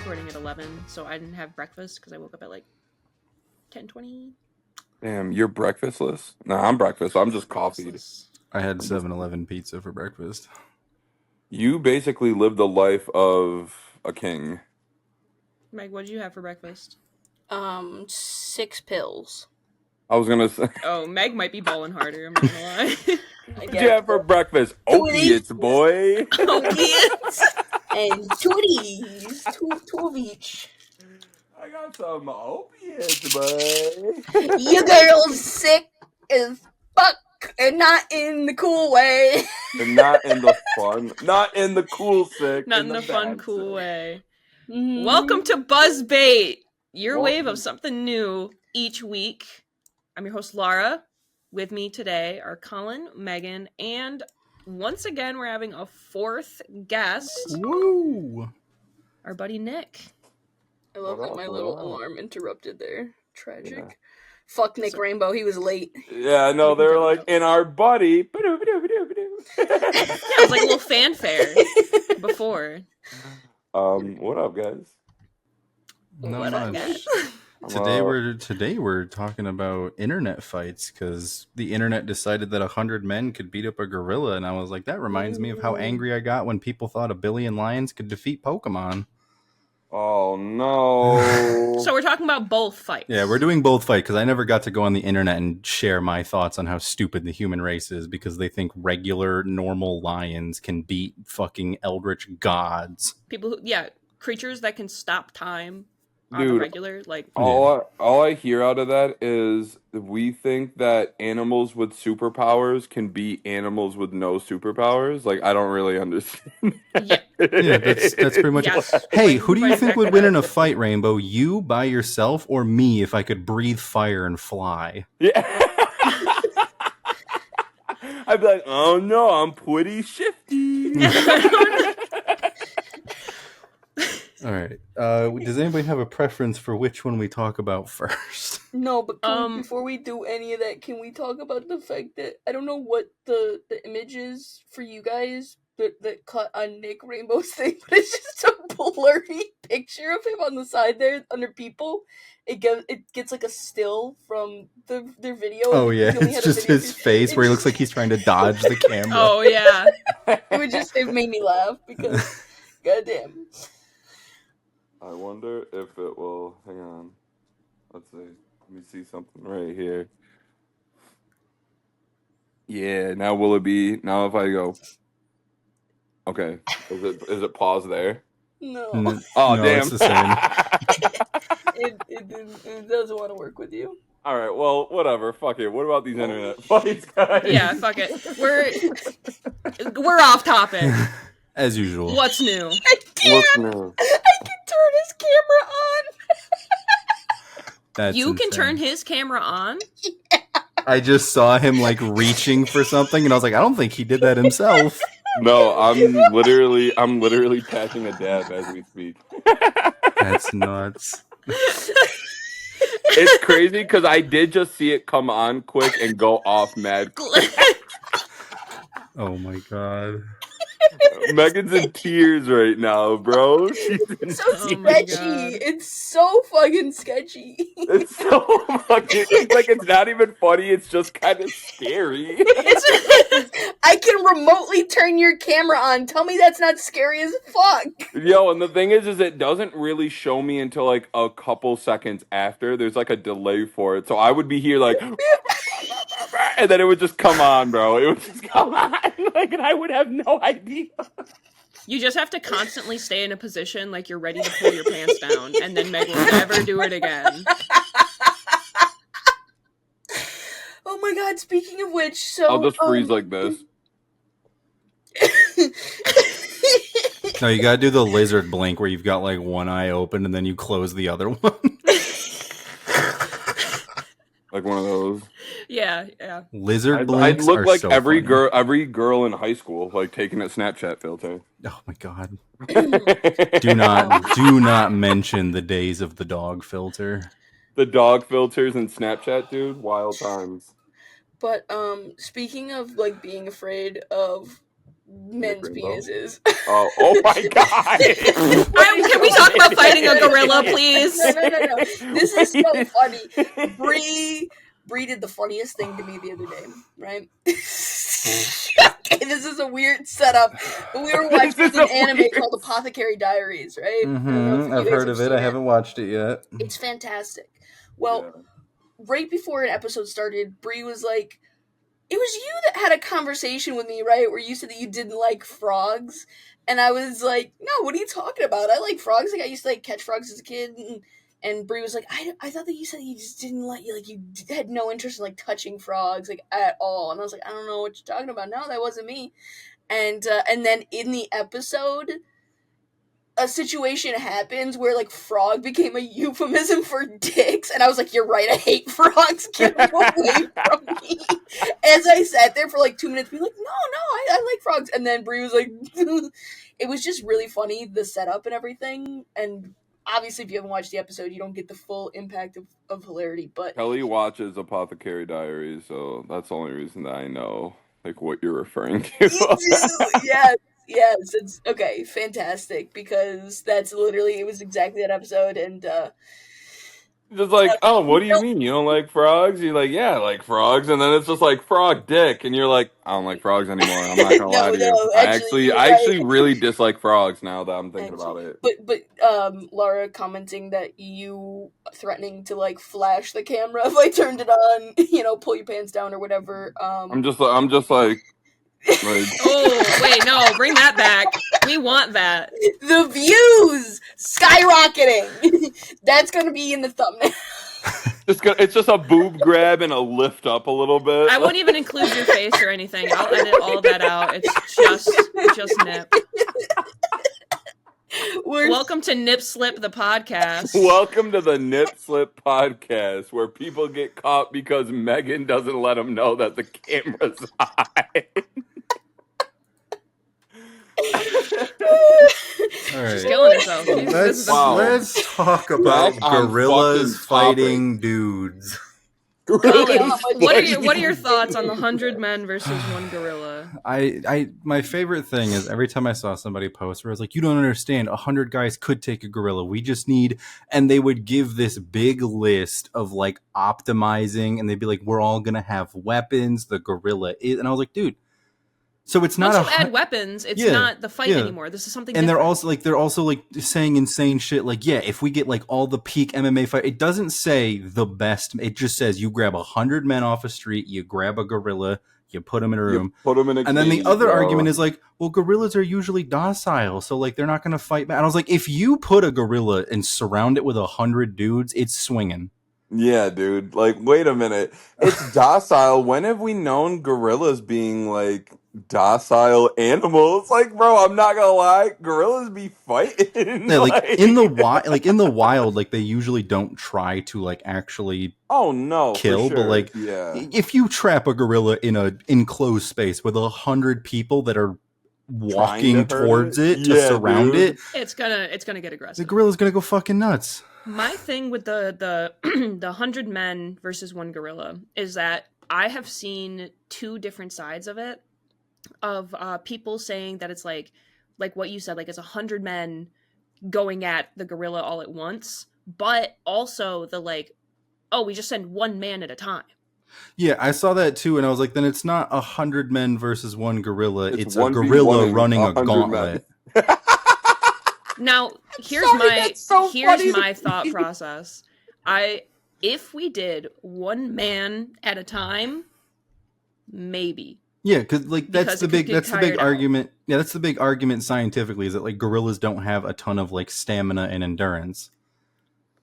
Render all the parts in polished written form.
recording at 11, so I didn't have breakfast because I woke up at like 10:20. Damn, you're breakfastless? Nah, I'm breakfast. I'm just coffee. I had 7-Eleven pizza for breakfast. You basically live the life of a king. Meg, what did you have for breakfast? 6 pills. I was gonna say. Oh, Meg might be balling harder. I'm not gonna lie. What'd you have for breakfast? Opiates, boy. Opiates. And 2 of these. Two of each. I got some opiates, boy. Your girl's sick as fuck. And not in the cool way. And not in the fun, not in the cool sick. Not in the fun, bad cool sick. way. Mm-hmm. Welcome to Buzzbait, your Welcome. wave of something new each week. I'm your host, Laura. With me today are Colin, Megan, and once again, we're having a fourth guest. Woo! Our buddy Nick. I love that my little Wow. alarm interrupted there. Tragic. Yeah. Fuck Nick Rainbow, he was late. Yeah, no, they were like, in our buddy. Yeah, it was like a little fanfare before. What up, guys? Not What up, much. guys? Today we're talking about internet fights because the internet decided that 100 men could beat up a gorilla, and I was like, that reminds me of how angry I got when people thought a billion lions could defeat Pokemon. Oh no! So we're talking about both fights. Yeah, we're doing both fights because I never got to go on the internet and share my thoughts on how stupid the human race is because they think regular, normal lions can beat fucking eldritch gods. People who, creatures that can stop time on Dude, the regular, like. all I hear out of that is we think that animals with superpowers can beat animals with no superpowers. Like, I don't really understand. Yeah. Yeah, that's pretty much Yes. it. Hey, who do you Right, think back would it win up. in a fight, Rainbow? You by yourself or me if I could breathe fire and fly? Yeah. I'd be like, oh no, I'm pretty shifty. All right. Does anybody have a preference for which one we talk about first? No, but before we do any of that, can we talk about the fact that I don't know what the image is for you guys that cut on Nick Rainbow's thing, but it's just a blurry picture of him on the side there under people. It gets like a still from their video. Oh yeah, He only it's had a just video his feed. face where he looks like he's trying to dodge the camera. Oh yeah. It made me laugh because goddamn. I wonder if it will. Hang on. Let's see. Let me see something right here. Yeah. Now will it be? Now if I go. Okay. Is it pause there? No. Oh No, damn. it's the same. It doesn't want to work with you. All right. Well, whatever. Fuck it. What about these internet fights, guys? Yeah, fuck it. We're off topic. As usual. What's new? I can turn his camera on. That's You can insane. turn his camera on? I just saw him like reaching for something, and I was like, I don't think he did that himself. No, I'm literally patching a dab as we speak. That's nuts. It's crazy because I did just see it come on quick and go off mad quick. Oh my god. Megan's in tears right now, bro. She's in It's so Oh my sketchy. God. It's so fucking sketchy. It's so fucking. It's like it's not even funny. It's just kind of scary. I can remotely turn your camera on. Tell me that's not scary as fuck. Yo, and the thing is it doesn't really show me until like a couple seconds after. There's like a delay for it, so I would be here like, and then it would just come on, bro. It would just come on, like, and I would have no idea. You just have to constantly stay in a position like you're ready to pull your pants down, and then Meg will never do it again. Oh my god, speaking of which, so... I'll just freeze like this. No, you gotta do the lizard blink where you've got like one eye open and then you close the other one. Like one of those. Yeah. Lizard I'd blinks look are like so every funny. girl in high school, like taking a Snapchat filter. Oh my god. Do not mention the days of the dog filter. The dog filters and Snapchat, dude. Wild times. But, speaking of, like, being afraid of men's Rainbow. penises. Oh my god! Can we talk about fighting a gorilla, please? No. This is so funny. Bree did the funniest thing to me the other day, right? Okay, this is a weird setup, but we were watching This is an a anime weird- called Apothecary Diaries, right? I don't know if you I've guys heard have of it. seen I haven't watched it yet. It's fantastic. Well, right before an episode started, Bree was like, it was you that had a conversation with me, right? Where you said that you didn't like frogs. And I was like, no, what are you talking about? I like frogs. Like, I used to like catch frogs as a kid. And Bree was like, I thought that you said you just didn't like, you had no interest in like touching frogs, like at all. And I was like, I don't know what you're talking about. No, that wasn't me. And then in the episode, a situation happens where like frog became a euphemism for dicks, and I was like, you're right, I hate frogs, get them away from me. As I sat there for like 2 minutes being like, no, I like frogs. And then Brie was like, it was just really funny, the setup and everything. And obviously if you haven't watched the episode, you don't get the full impact of hilarity. But Kelly watches Apothecary Diaries, so that's the only reason that I know like what you're referring to. yes, it's okay, fantastic, because that's literally, it was exactly that episode. And Just like, oh, what do you mean you don't like frogs? You're like, yeah, I like frogs, and then it's just like frog dick, and you're like, I don't like frogs anymore. I'm not gonna lie to you. No, actually, you're I right. actually really dislike frogs now that I'm thinking about it. But Laura commenting that you threatening to like flash the camera if I turned it on, pull your pants down or whatever. I'm just like. Oh, wait, no, bring that back. We want that. The views skyrocketing. That's gonna be in the thumbnail. It's just a boob grab and a lift up a little bit. I won't even include your face or anything. I'll edit all of that out. It's just Nip. Welcome to Nip Slip the podcast. Welcome to the Nip Slip podcast, where people get caught because Megan doesn't let them know that the camera's on. All right. She's killing herself. Let's talk about Back on gorillas fucking fighting dudes. Colin, what are your thoughts on the 100 men versus one gorilla? My favorite thing is every time I saw somebody post where I was like, you don't understand, 100 guys could take a gorilla. We just need, and they would give this big list of like optimizing, and they'd be like, we're all gonna have weapons. The gorilla is, and I was like, dude. So it's not once you add weapons, it's not the fight anymore. This is something. And different. they're also like saying insane shit. Like, yeah, if we get like all the peak MMA fight, it doesn't say the best. It just says you grab 100 men off a street, you grab a gorilla, you put them in a room, and then the other argument is like, well, gorillas are usually docile, so like they're not going to fight back. And I was like, if you put a gorilla and surround it with 100 dudes, it's swinging. Yeah, dude. Like, wait a minute. It's docile. When have we known gorillas being like docile animals? Like, bro, I'm not gonna lie, gorillas be fighting. Yeah, like in the wild, like they usually don't try to like actually kill, for sure. But like if you trap a gorilla in a enclosed space with 100 people that are walking towards it to surround it, it's gonna get aggressive. The gorilla's gonna go fucking nuts. My thing with the 100 men versus one gorilla is that I have seen two different sides of it, of people saying that it's like what you said, like it's 100 men going at the gorilla all at once, but also the like, oh, we just send one man at a time. Yeah, I saw that too, and I was like, then it's not 100 men versus one gorilla. It's a gorilla running a gauntlet. Now, here's my thought process. If we did one man at a time, maybe. Yeah, because that's the big argument. Yeah, that's the big argument scientifically, is that like gorillas don't have a ton of like stamina and endurance.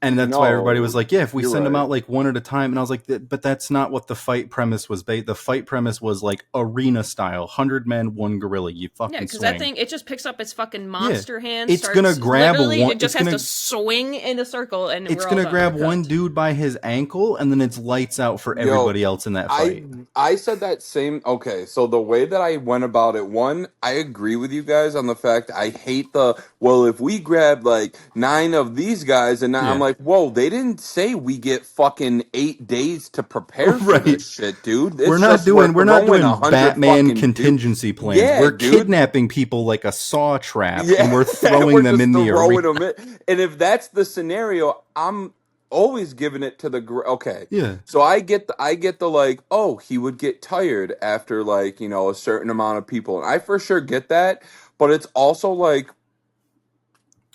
And that's why everybody was like, yeah, if we send them out like one at a time. And I was like, but that's not what the fight premise was. The fight premise was like arena style, 100 men, one gorilla. You fucking swing. Because that thing, it just picks up its fucking monster hand. It's going to grab one. It just has to swing in a circle. And it's going to grab one dude by his ankle, and then it's lights out for everybody else in that fight. I said that same. Okay, so the way that I went about it, one, I agree with you guys on the fact I hate if we grab like 9 of these guys, and now I'm like, like, whoa, they didn't say we get fucking 8 days to prepare for Right. this shit, dude. It's We're not just we're doing throwing 100 Batman fucking dude. contingency plans. Yeah, We're dude. kidnapping people like a saw trap, Yeah, and we're throwing we're them just in the throwing arena. them in. And if that's the scenario, I'm always giving it to the okay. Yeah. So I get the like, oh, he would get tired after like, a certain amount of people. And I for sure get that, but it's also like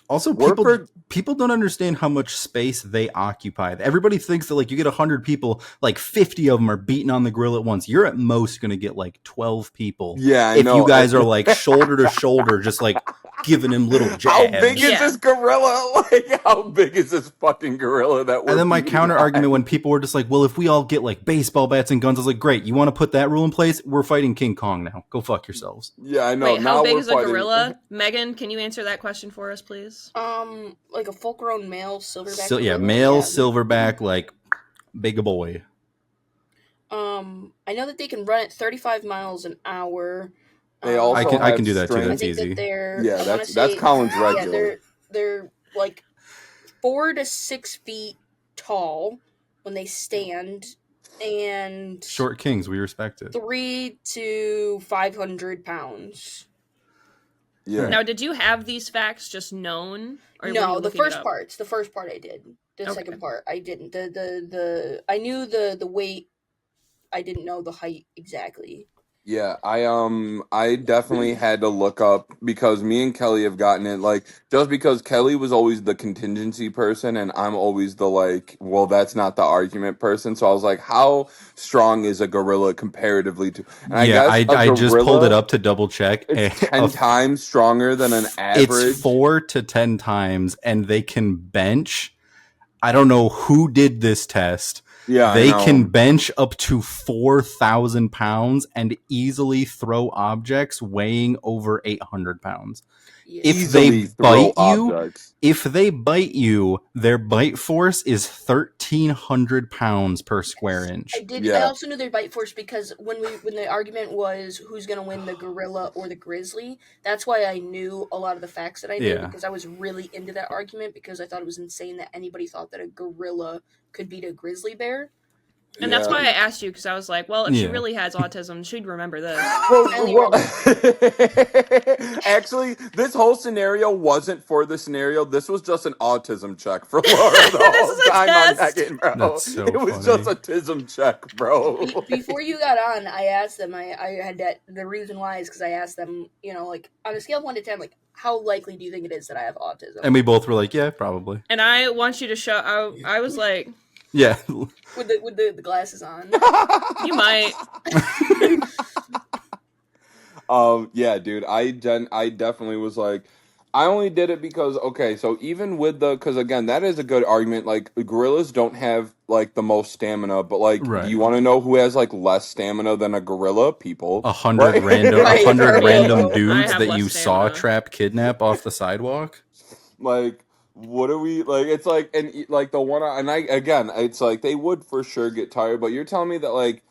Also, we're people don't understand how much space they occupy. Everybody thinks that like you get 100 people, like 50 of them are beating on the grill at once. You're at most going to get like 12 people. yeah, I If know. you guys are like shoulder to shoulder, just like giving him little jabs. How big is Yeah. this gorilla? Like, how big is this fucking gorilla that we're And then my beating counter argument on? when people were just like, well, if we all get like baseball bats and guns, I was like, great, you want to put that rule in place? We're fighting King Kong now. Go fuck yourselves. Yeah, I know. Wait, now how big we're is a fighting. gorilla? Megan, can you answer that question for us, please? Like a full-grown male silverback. So yeah, gorilla, male yeah. silverback, like big boy. I know that they can run at 35 miles an hour. They also I have can do that too. strength. I That's think easy. that they're. Yeah, I wanna that's say- Colin's Yeah, regular. they're like 4 to 6 feet tall when they stand, and Short kings, we respect it. 3 to 500 pounds. Yeah. Now, did you have these facts just known? Or were you No, the looking it first up? parts. The first part I did. The Okay. second part I didn't. The I knew the weight. I didn't know the height exactly. Yeah, I definitely had to look up because me and Kelly have gotten it like just because Kelly was always the contingency person and I'm always the like, well, that's not the argument person. So I was like, how strong is a gorilla comparatively to? And I Yeah, guess a I just pulled gorilla, it up to double check. It's 10 times stronger than an average. It's 4 to 10 times, and they can bench. I don't know who did this test. Yeah, They I know. can bench up to 4,000 pounds and easily throw objects weighing over 800 pounds. Yeah. If easily they throw bite you, objects. if they bite you, their bite force is 1,300 pounds per square inch. I did. Yeah. I also knew their bite force because when the argument was who's gonna win, the gorilla or the grizzly, that's why I knew a lot of the facts that I knew Yeah. because I was really into that argument because I thought it was insane that anybody thought that a gorilla could beat a grizzly bear. And Yeah. that's why I asked you, because I was like, well, if she Yeah. really has autism, she'd remember this. Well, actually, this whole scenario wasn't for the scenario. This was just an autism check for Laura the This whole is a time test. on Megan, bro. That's so it was funny. just a tism check, bro. Before you got on, I asked them. I had that. The reason why is because I asked them. Like on a scale of 1 to 10, like how likely do you think it is that I have autism? And we both were like, yeah, probably. And I want you to show. I was like, Yeah. with the glasses on. you might. Yeah, dude, I definitely was like, I only did it because okay, so even with because again, that is a good argument. Like gorillas don't have like the most stamina, but like, Right. do you want to know who has like less stamina than a gorilla? People, 100 Right? random, Right, 100 right. random I dudes have that less you saw stamina. trap, kidnap off the sidewalk. Like, what are we like? It's like, and like the one, and I again, it's like they would for sure get tired. But you're telling me that like,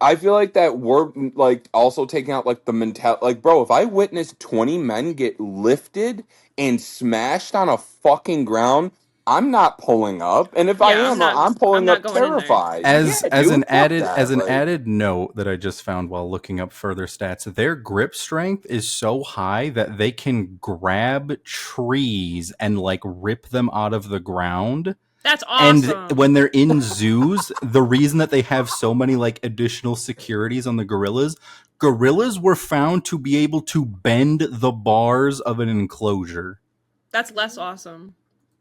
I feel like that we're like also taking out like the mentality. Like, bro, if I witness 20 men get lifted and smashed on a fucking ground, I'm not pulling up. And if I Yeah, am, I'm I'm pulling not up going in there. terrified. As Yeah, as dude, an fuck added that, as an like- added note that I just found while looking up further stats, their grip strength is so high that they can grab trees and like rip them out of the ground. That's awesome. And when they're in zoos, the reason that they have so many like additional securities on the gorillas were found to be able to bend the bars of an enclosure. That's less awesome.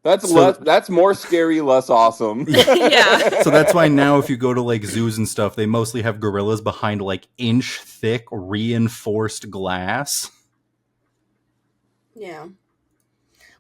That's more scary, less awesome. Yeah. So that's why now if you go to like zoos and stuff, they mostly have gorillas behind like inch thick reinforced glass. Yeah.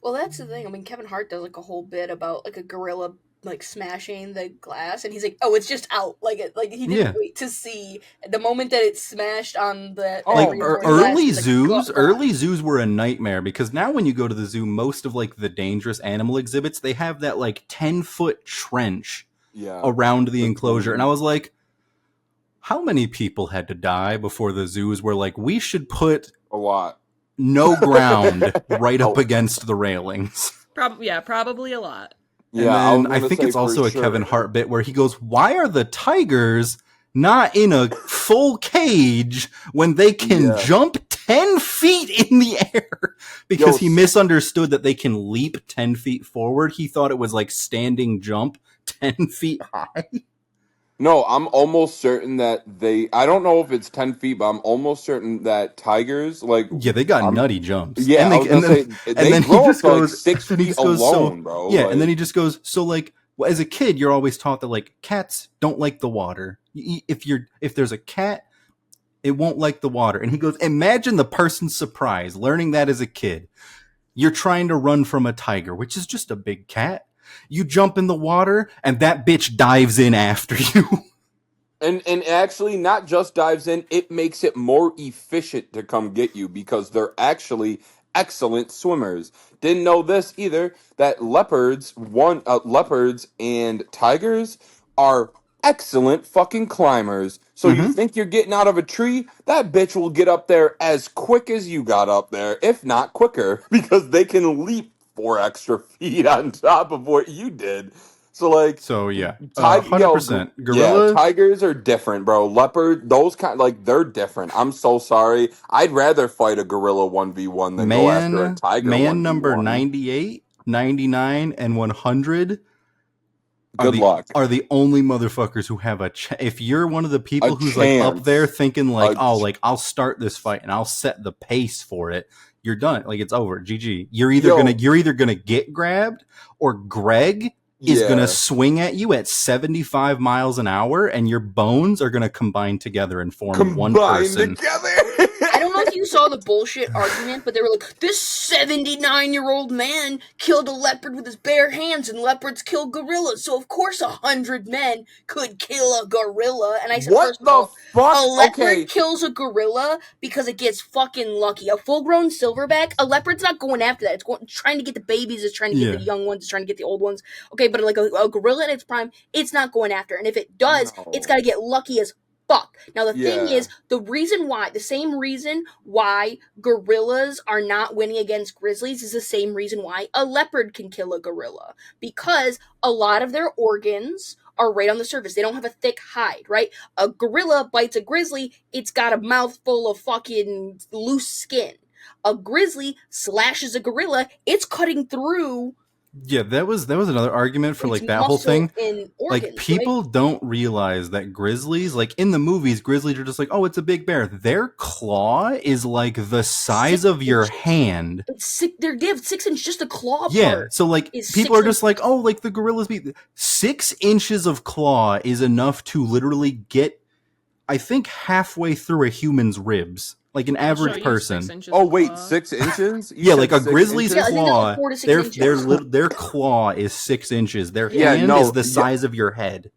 Well, that's the thing. I mean, Kevin Hart does like a whole bit about like a gorilla like smashing the glass, and he's like, "Oh, it's just out." Like he didn't Yeah. wait to see the moment that it smashed on the Oh, Like reinforced glass, early he's like, zoos, "Gah." early zoos were a nightmare because now when you go to the zoo, most of like the dangerous animal exhibits, they have that like 10-foot trench Yeah. around the That's enclosure. funny. And I was like, how many people had to die before the zoos were like, we should put A lot. no ground right up Oh. against the railings? Probably a lot. And Yeah, I then was I gonna think say it's for also a Kevin sure. Hart bit where he goes, "Why are the tigers not in a full cage when they can Yeah. jump 10 feet in the air?" Yo, Because he misunderstood that they can leap 10 feet forward. He thought it was like standing jump 10 feet high. no, I'm almost certain that I don't know if it's 10 feet, but I'm almost certain that tigers, like, Yeah, they got I'm, nutty jumps. yeah, And I they was gonna say, and they then he grow up just to like goes six then he feet just goes so alone, bro. yeah, and then Like, he just goes so like well, as a kid you're always taught that like cats don't like the water. If there's a cat, it won't like the water. And he goes, imagine the person's surprise learning that as a kid. You're trying to run from a tiger, which is just a big cat. You jump in the water, and that bitch dives in after you. and actually not just dives in, it makes it more efficient to come get you because they're actually excellent swimmers. Didn't know this either, that leopards and tigers are excellent fucking climbers. So you Mm-hmm. think you're getting out of a tree, that bitch will get up there as quick as you got up there, if not quicker, because they can leap 4 extra feet on top of what you did. So like So yeah, Tiger, yo, 100%. yeah, Gorilla, tigers are different, bro. Leopard, those kind, like they're different. I'm so sorry. I'd rather fight a gorilla 1v1 than go after a tiger man number 1v1. 98, 99, and 100 Good luck. are the only motherfuckers who have if you're one of the A people who's like up there chance. thinking like, A oh, ch- like I'll start this fight and I'll set the pace for it, you're done. Like it's over. GG. yo, You're either gonna get grabbed, or Greg is gonna yeah, swing at you at 75 miles an hour and your bones are gonna combine together and form one combined person. together. I don't know if you saw the bullshit argument, but they were like, this 79-year-old man killed a leopard with his bare hands, and leopards kill gorillas, so of course 100 men could kill a gorilla. And I said, What first of the all, a fuck? leopard Okay, kills a gorilla because it gets fucking lucky. A full-grown silverback, a leopard's not going after that. It's trying to get the babies, it's trying to get the Yeah. young ones, it's trying to get the old ones. Okay, but like a gorilla in its prime, it's not going after. And if it does, it's got no, to get lucky as fuck. Now the thing yeah, is, the same reason why gorillas are not winning against grizzlies is the same reason why a leopard can kill a gorilla, because a lot of their organs are right on the surface. They don't have a thick hide, right? A gorilla bites a grizzly, it's got a mouthful of fucking loose skin. A grizzly slashes a gorilla, it's cutting through Yeah, that was another argument for its like that whole muscle thing. and Like organs, right? people don't realize that grizzlies, like in the movies, grizzlies are just like, oh, it's a big bear. Their claw is like the size Six of your inches. hand. It's sick. They have 6 inches. Just the claw Yeah, part so like is people 6 are just inches. like, oh, like the gorillas be 6 inches of claw is enough to literally get, I think, halfway through a human's ribs, like an I'll show average you 6 person. inches oh of wait, claw. 6 inches? You Yeah, like said a six grizzly's Yeah, I inches? think they're like claw, 4 to 6 inches. their claw is 6 inches. Their Yeah. Yeah, hand is no, the yeah. size of your head.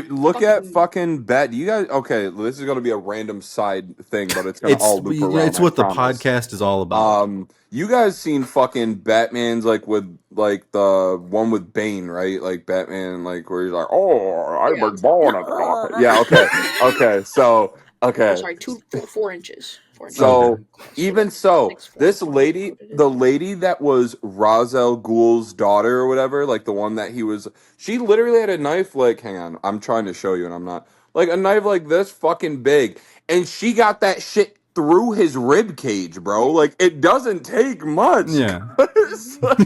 Look at Fucking fucking Bet. You guys, okay? This is gonna be a random side thing, but it's gonna It's all loop around. it's I what the promise. podcast is all about. You guys seen fucking Batman's like with like the one with Bane, right? Like Batman, like where he's like, "Oh, I yeah. was born at the top." Yeah, okay, okay. So, Oh, okay, sorry, 4 inches. 4 inches. Okay. so even so, 6'4", this however you lady, quoted it. the lady that was Ra's al Ghul's daughter or whatever, like the one that he was, she literally had a knife. Like, hang on, I'm trying to show you, and I'm not like a knife like this fucking big, and she got that shit through his rib cage, bro. Like, it doesn't take much. Yeah. It's like,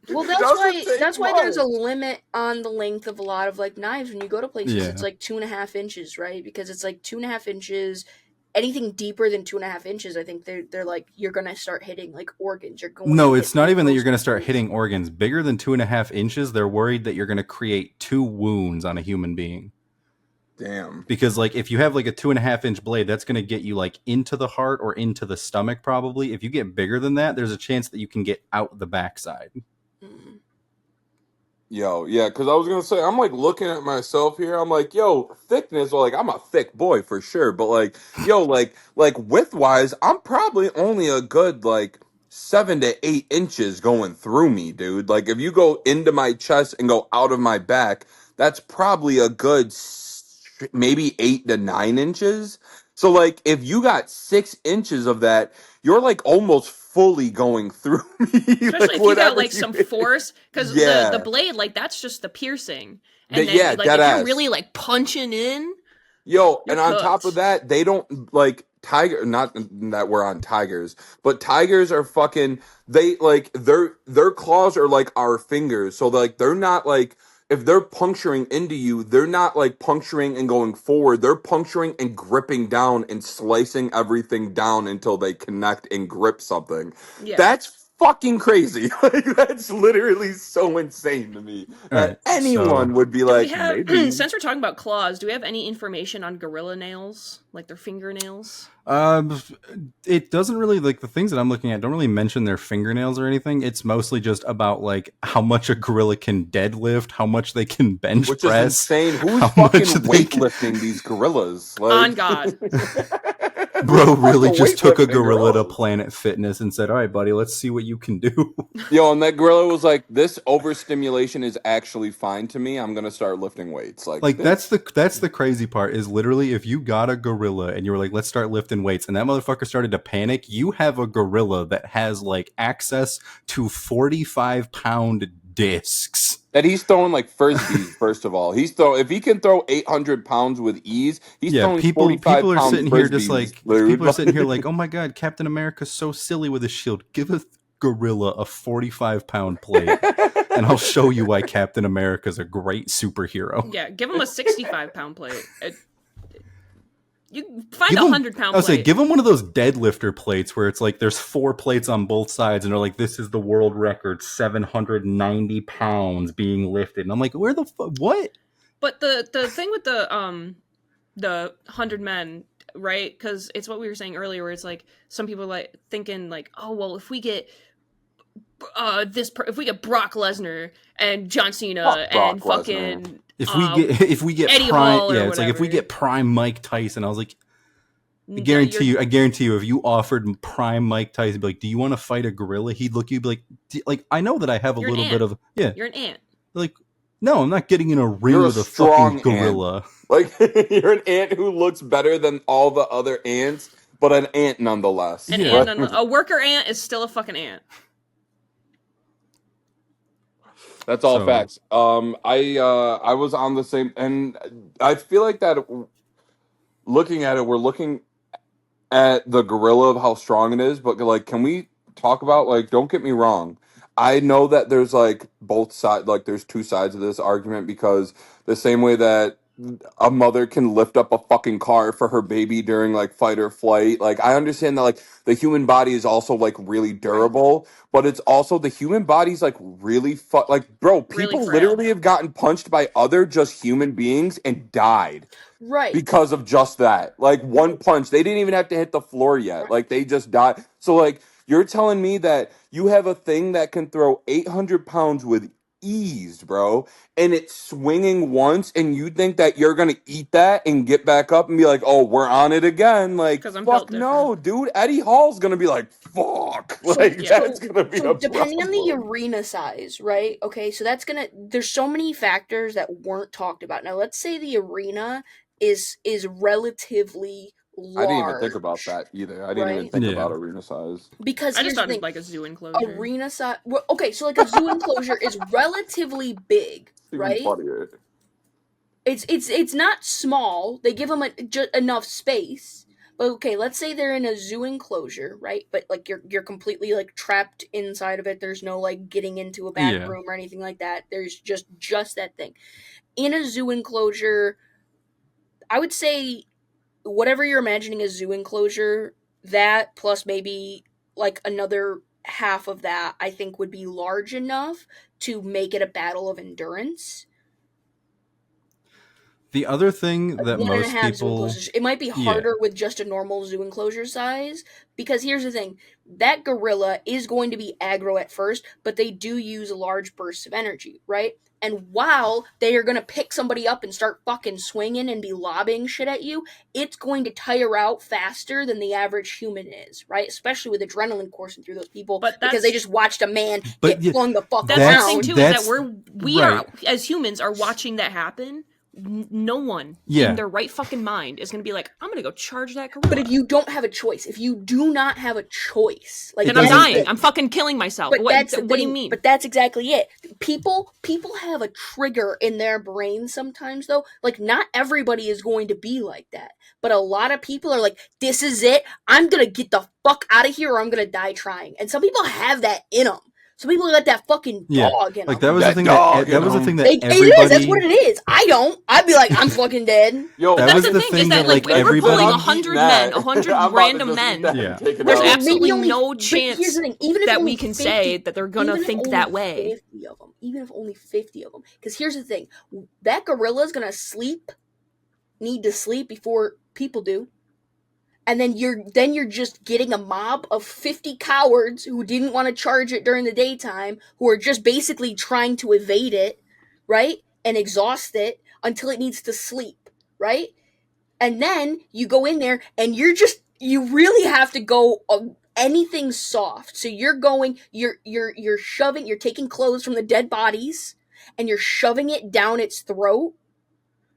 Well, it doesn't take that's why there's a much. limit on the length of a lot of like knives when you go to places. It's Yeah. like 2.5 inches, right? Because it's like 2.5 inches. Anything deeper than 2.5 inches, I think they're like you're gonna start hitting like organs. You're going No, to it's hit not like even that you're most going to start organs. hitting organs. Bigger than 2.5 inches, they're worried that you're going to create 2 wounds on a human being. Damn. Because like if you have like a 2.5 inch blade, that's going to get you like into the heart or into the stomach probably. If you get bigger than that, there's a chance that you can get out the backside. Mm. Yo, yeah, because I was gonna say, I'm like looking at myself here. I'm like, yo, thickness. Well, like I'm a thick boy for sure, but like, yo, like width wise, I'm probably only a good like 7 to 8 inches going through me, dude. Like if you go into my chest and go out of my back, that's probably a good maybe 8 to 9 inches. So like if you got 6 inches of that, you're like almost fully going through me, Especially like if you got whatever like you. some force, because the Yeah, blade, like that's just the piercing, and then yeah, like dead if you're really ass. like punching in, Yo, you're and on top of cooked. that, they don't like tiger. Not that we're on tigers, but tigers are fucking. They like their claws are like our fingers, so like they're not like if they're puncturing into you, they're not like puncturing and going forward. They're puncturing and gripping down and slicing everything down until they connect and grip something. Yeah. That's fucking crazy. Like that's literally so insane to me All right, that so anyone would be Do we like, have, maybe. since we're talking about claws, do we have any information on gorilla nails, like their fingernails? Um, it doesn't really like the things that I'm looking at don't really mention their fingernails or anything. It's mostly just about like how much a gorilla can deadlift, how much they can bench Which is press, insane. Who's how much fucking they can. weightlifting these gorillas? On Like, God. who's Bro really fucking just took a weightlifting gorilla to gorillas? Planet Fitness and said, "All right, buddy, let's see what you can do." Yo, and that gorilla was like, "This overstimulation is actually fine to me. I'm gonna start lifting weights." Like Like this. that's the crazy part is literally if you got a gorilla and you were like, let's start lifting weights, and that motherfucker started to panic, you have a gorilla that has like access to 45-pound discs. That he's throwing like frisbees. First of all, if he can throw 800 pounds with ease, he's Yeah, throwing 45 people are pound sitting here just frisbees, like dude. people are sitting here like, oh my god, Captain America's so silly with his shield. Give a gorilla a 45-pound plate, and I'll show you why Captain America's a great superhero. Yeah, give him a 65-pound plate. You find Give a him, 100-pound I would say, plate. give him one of those deadlifter plates where it's like there's 4 plates on both sides, and they're like, this is the world record, 790 pounds being lifted. And I'm like, where the what? But the thing with the 100 men, right? Because it's what we were saying earlier, where it's like some people like thinking like, oh well, if we get if we get Brock Lesnar and John Cena Fuck Brock and Lesnar. fucking If we get Eddie prime, Hall or yeah, it's like if we whatever. get prime Mike Tyson, I was like, Yeah, I guarantee you, if you offered prime Mike Tyson, be like, do you want to fight a gorilla? He'd look at you, be like, I know that I have a you're an little ant. bit of, yeah, You're an ant. like, no, I'm not getting in a ring You're a with a fucking strong ant. gorilla. Like you're an ant who looks better than all the other ants, but an ant nonetheless. An Yeah. ant, a worker ant is still a fucking ant. That's all So, facts. I was on the same, and I feel like that. Looking at it, we're looking at the gorilla of how strong it is, but like, can we talk about like? Don't get me wrong. I know that there's like both sides, like there's two sides of this argument because the same way that a mother can lift up a fucking car for her baby during like fight or flight, like I understand that like the human body is also like really Right. durable, but it's also the human body's like really like bro, Really people frail. literally have gotten punched by other just human beings and died Right. because of just that. Like one punch, they didn't even have to hit the floor yet. Like they just died. So like you're telling me that you have a thing that can throw 800 pounds with ease, bro, and it's swinging once, and you think that you're gonna eat that and get back up and be like, oh, we're on it again? Like Because I'm fuck built different. no, dude. Eddie Hall's gonna be like, fuck. So Like Yeah. that's gonna be so a depending on the problem. arena size, right? Okay, so that's gonna there's so many factors that weren't talked about. Now let's say the arena is relatively I didn't even think about large, that either. I didn't even right? think yeah. about arena size. Because I just here's the thought it's thing. like a zoo enclosure. Arena size, okay, so like a zoo enclosure is relatively big, It's even right? funnier. It's not small. They give them enough space. But okay, let's say they're in a zoo enclosure, right? But like you're completely like trapped inside of it. There's no like getting into a back Yeah. room or anything like that. There's just that thing. In a zoo enclosure, I would say whatever you're imagining a zoo enclosure, that plus maybe like another half of that, I think would be large enough to make it a battle of endurance. The other thing Like that one and a most half zoo people, enclosures. It might be yeah, harder with just a normal zoo enclosure size because here's the thing: that gorilla is going to be aggro at first, but they do use large bursts of energy, right? And while they are going to pick somebody up and start fucking swinging and be lobbing shit at you, it's going to tire out faster than the average human is, right? Especially with adrenaline coursing through those people But because they that's just watched a man but get flung the fuck that's the around. thing too, is that that's we right. are as humans are watching that happen no one Yeah. in their right fucking mind is gonna be like, I'm gonna go charge that gorilla. But if you don't have a choice, if you do not have a choice, like, It then I'm doesn't- dying. I'm fucking killing myself. But that's the What do you thing. mean? But that's exactly it. People have a trigger in their brain sometimes, though. Like, not everybody is going to be like that. But a lot of people are like, this is it. I'm gonna get the fuck out of here or I'm gonna die trying. And some people have that in them. Some people got that fucking Yeah, dog in like them. that was That the thing dog, that was the thing that It everybody. is. That's what it is. I don't. I'd be like, I'm fucking dead. Yo, That That's was the the thing, thing is that, that, like, like, if we're everybody- pulling I'm 100 eating men, that. 100 I'm about to random just eat men, that Yeah. and take it there's out. Okay, absolutely maybe only- no but chance here's the thing, even if that only we can 50 say that they're gonna even if think only that way. 50 of them, even if only 50 of them. Because here's the thing, that gorilla's gonna need to sleep before people do. And then you're just getting a mob of 50 cowards who didn't want to charge it during the daytime, who are just basically trying to evade it, right? And exhaust it until it needs to sleep, right? And then you go in there and you really have to go anything soft. So you're shoving, you're taking clothes from the dead bodies and you're shoving it down its throat.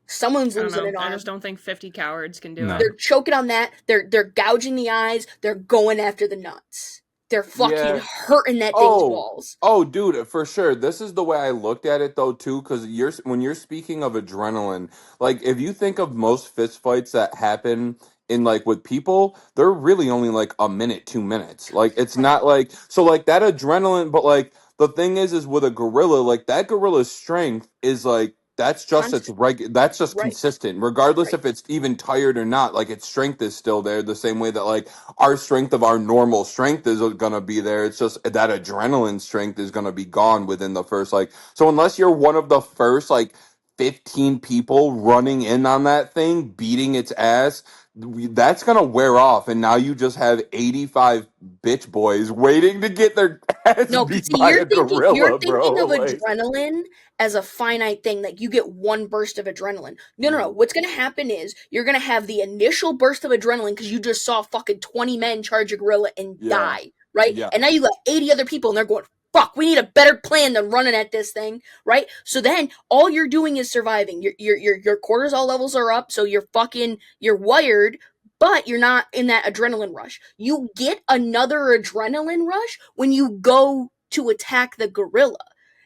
Someone's I don't losing know. an I arm. just don't think 50 cowards can do No. it. They're choking on that. They're gouging the eyes. They're going after the nuts. They're fucking Yeah. hurting that thing's balls. Oh, dude, for sure. This is the way I looked at it though too, because when you're speaking of adrenaline, like if you think of most fist fights that happen in like with people, they're really only like a minute, 2 minutes. Like it's not like so like that adrenaline, but like the thing is with a gorilla, like that gorilla's strength is like that's just its Constant. that's just Right. consistent, regardless Right. if it's even tired or not. Like its strength is still there, the same way that like our strength of our normal strength is going to be there. It's just that adrenaline strength is going to be gone within the first like so unless you're one of the first like 15 people running in on that thing beating its ass, that's going to wear off and now you just have 85 bitch boys waiting to get their ass No, beat see, by a you're gorilla, thinking bro. of Like adrenaline as a finite thing. Like you get one burst of adrenaline. No. What's gonna happen is you're gonna have the initial burst of adrenaline because you just saw fucking 20 men charge a gorilla and yeah. die, right? Yeah. And now you got 80 other people and they're going, fuck, we need a better plan than running at this thing, right? So then all you're doing is surviving. Your cortisol levels are up, so you're wired, but you're not in that adrenaline rush. You get another adrenaline rush when you go to attack the gorilla.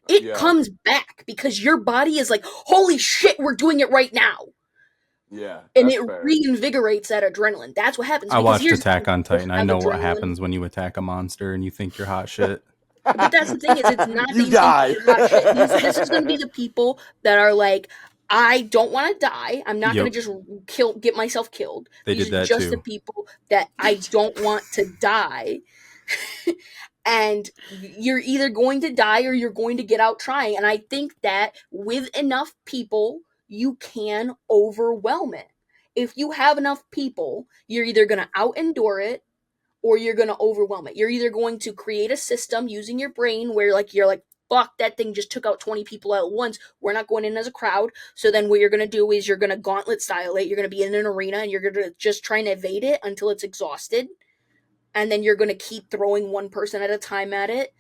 It Yeah. comes back because your body is like, holy shit, we're doing it right now. Yeah. And That's it fair. reinvigorates that adrenaline. That's what happens. I Because watched here's the Attack thing, on people Titan. I have know what adrenaline. happens when you attack a monster and you think you're hot shit. But that's the thing, is it's not that You you die. think you're hot shit. This is gonna be the people that are like, I don't want to die. I'm not gonna Yep. just get myself killed. They These did are that just the too. people that I don't want to die. And you're either going to die or you're going to get out trying. And I think that with enough people, you can overwhelm it. If you have enough people, you're either going to out endure it or you're going to overwhelm it. You're either going to create a system using your brain where like you're like, fuck, that thing just took out 20 people at once. We're not going in as a crowd. So then what you're going to do is you're going to gauntlet style it. You're going to be in an arena and you're going to just try and evade it until it's exhausted. And then you're going to keep throwing one person at a time at it.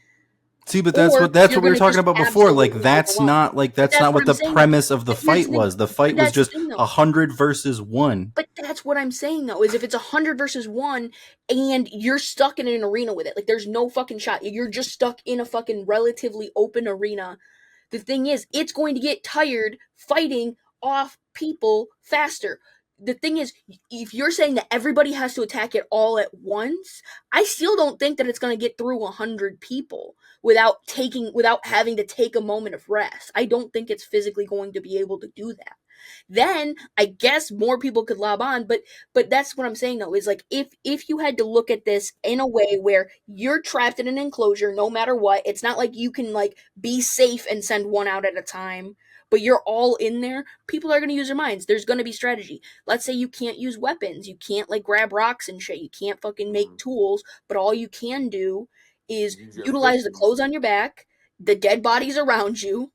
See, but that's what we were talking about before. Like that's not what the premise of the fight was. The fight was just 100 versus 1. But that's what I'm saying though, is if it's 100 versus 1 and you're stuck in an arena with it, like there's no fucking shot. You're just stuck in a fucking relatively open arena. The thing is, it's going to get tired fighting off people faster. The thing is, if you're saying that everybody has to attack it all at once, I still don't think that it's going to get through 100 people without having to take a moment of rest. I don't think it's physically going to be able to do that. Then I guess more people could lob on, but that's what I'm saying though, is like if you had to look at this in a way where you're trapped in an enclosure no matter what, it's not like you can like be safe and send one out at a time, but you're all in there, people are going to use their minds. There's going to be strategy. Let's say you can't use weapons, you can't like grab rocks and shit, you can't fucking make tools, but all you can do is utilize the clothes on your back, the dead bodies around you,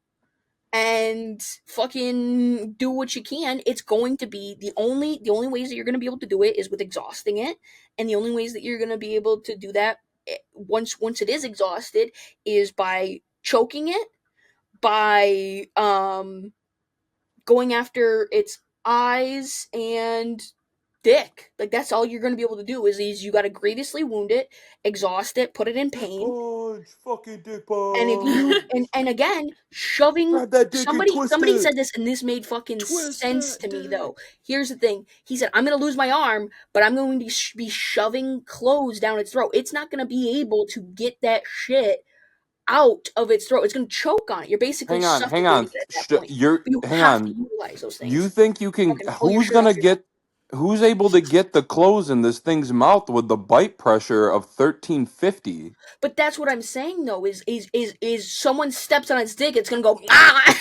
and fucking do what you can. It's going to be the only ways that you're going to be able to do it is with exhausting it, and the only ways that you're going to be able to do that once it is exhausted is by choking it, by going after its eyes and dick. Like that's all you're gonna be able to do is you gotta grievously wound it, exhaust it, put it in pain, punch, fucking dick and if you punch. and again shoving Grab that dick and twist somebody it. said this and this made fucking Twist sense that to me dick. though. Here's the thing. He said I'm gonna lose my arm, but I'm going to be shoving clothes down its throat. It's not gonna be able to get that shit out of its throat. It's gonna choke on it. You're basically Hang suffocating on. it at that point. You're But you hang have to on. utilize those You things. think you can? Fucking pull your Who's shirt off gonna your back. get? Who's able to get the clothes in this thing's mouth with the bite pressure of 1350? But that's what I'm saying though, is someone steps on its dick, it's gonna go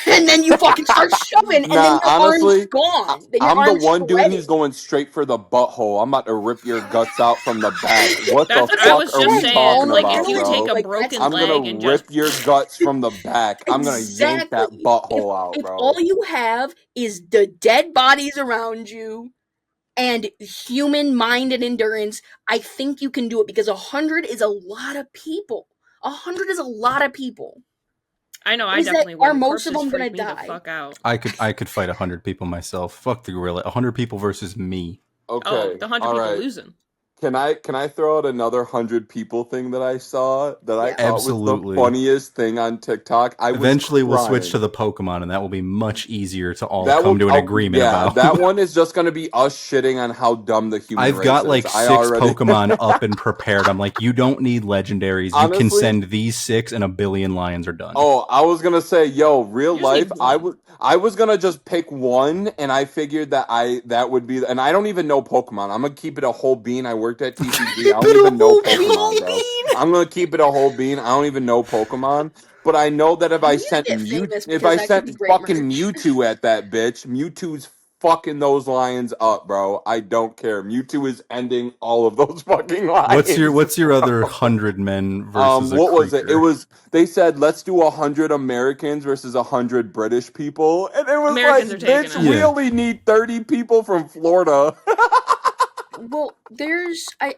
and then you fucking start shoving, and then Nah, your arm's honestly, gone. Then your I'm the arm's one dude shredded. who's going straight for the butthole. I'm about to rip your guts out from the back. What the That's what I fuck was are just we saying. Oh talking my Like, if about, you god! take bro? a Like that's broken I'm gonna leg and just rip your guts from the back. I'm gonna yank that exactly. butthole out, If all bro. you have is the dead bodies around you and human mind and endurance, I think you can do it because 100 is a lot of people. 100 is a lot of people. I know I Is that definitely are wouldn't. most of Corpses them gonna freak me the die? fuck out. I could fight 100 people myself. Fuck the gorilla. 100 people versus me. Oh, Okay, the 100 all people right. losing. Can I throw out another 100 people thing that I saw that I Yeah. thought was the Absolutely. funniest thing on TikTok? I was Eventually, we'll switch to crying. the Pokemon, and that will be much easier to all That come will, to an agreement yeah, about. that one is just gonna be us shitting on how dumb the human I've race got is. like I 6 already, Pokemon up and prepared. I'm like, you don't need legendaries. You can honestly, send these 6, and a billion lions are done. oh, I was gonna say, yo, real You just life, need one. I was gonna just pick one, and I figured that would be, and I don't even know Pokemon. I'm gonna keep it a whole bean. I worked at TCG. I don't even know Pokemon, bro. I'm gonna keep it a whole bean. I don't even know Pokemon, but I know that I need to get famous If because I that could be sent great fucking merch. Mewtwo at that bitch, Mewtwo's fucking those lions up, bro. I don't care. Mewtwo is ending all of those fucking lions. What's your other 100 men versus a What was it? It creature? was they said let's do 100 Americans versus 100 British people, and it was like, Americans are taking bitch, it. we Yeah. only need 30 people from Florida. Well, there's I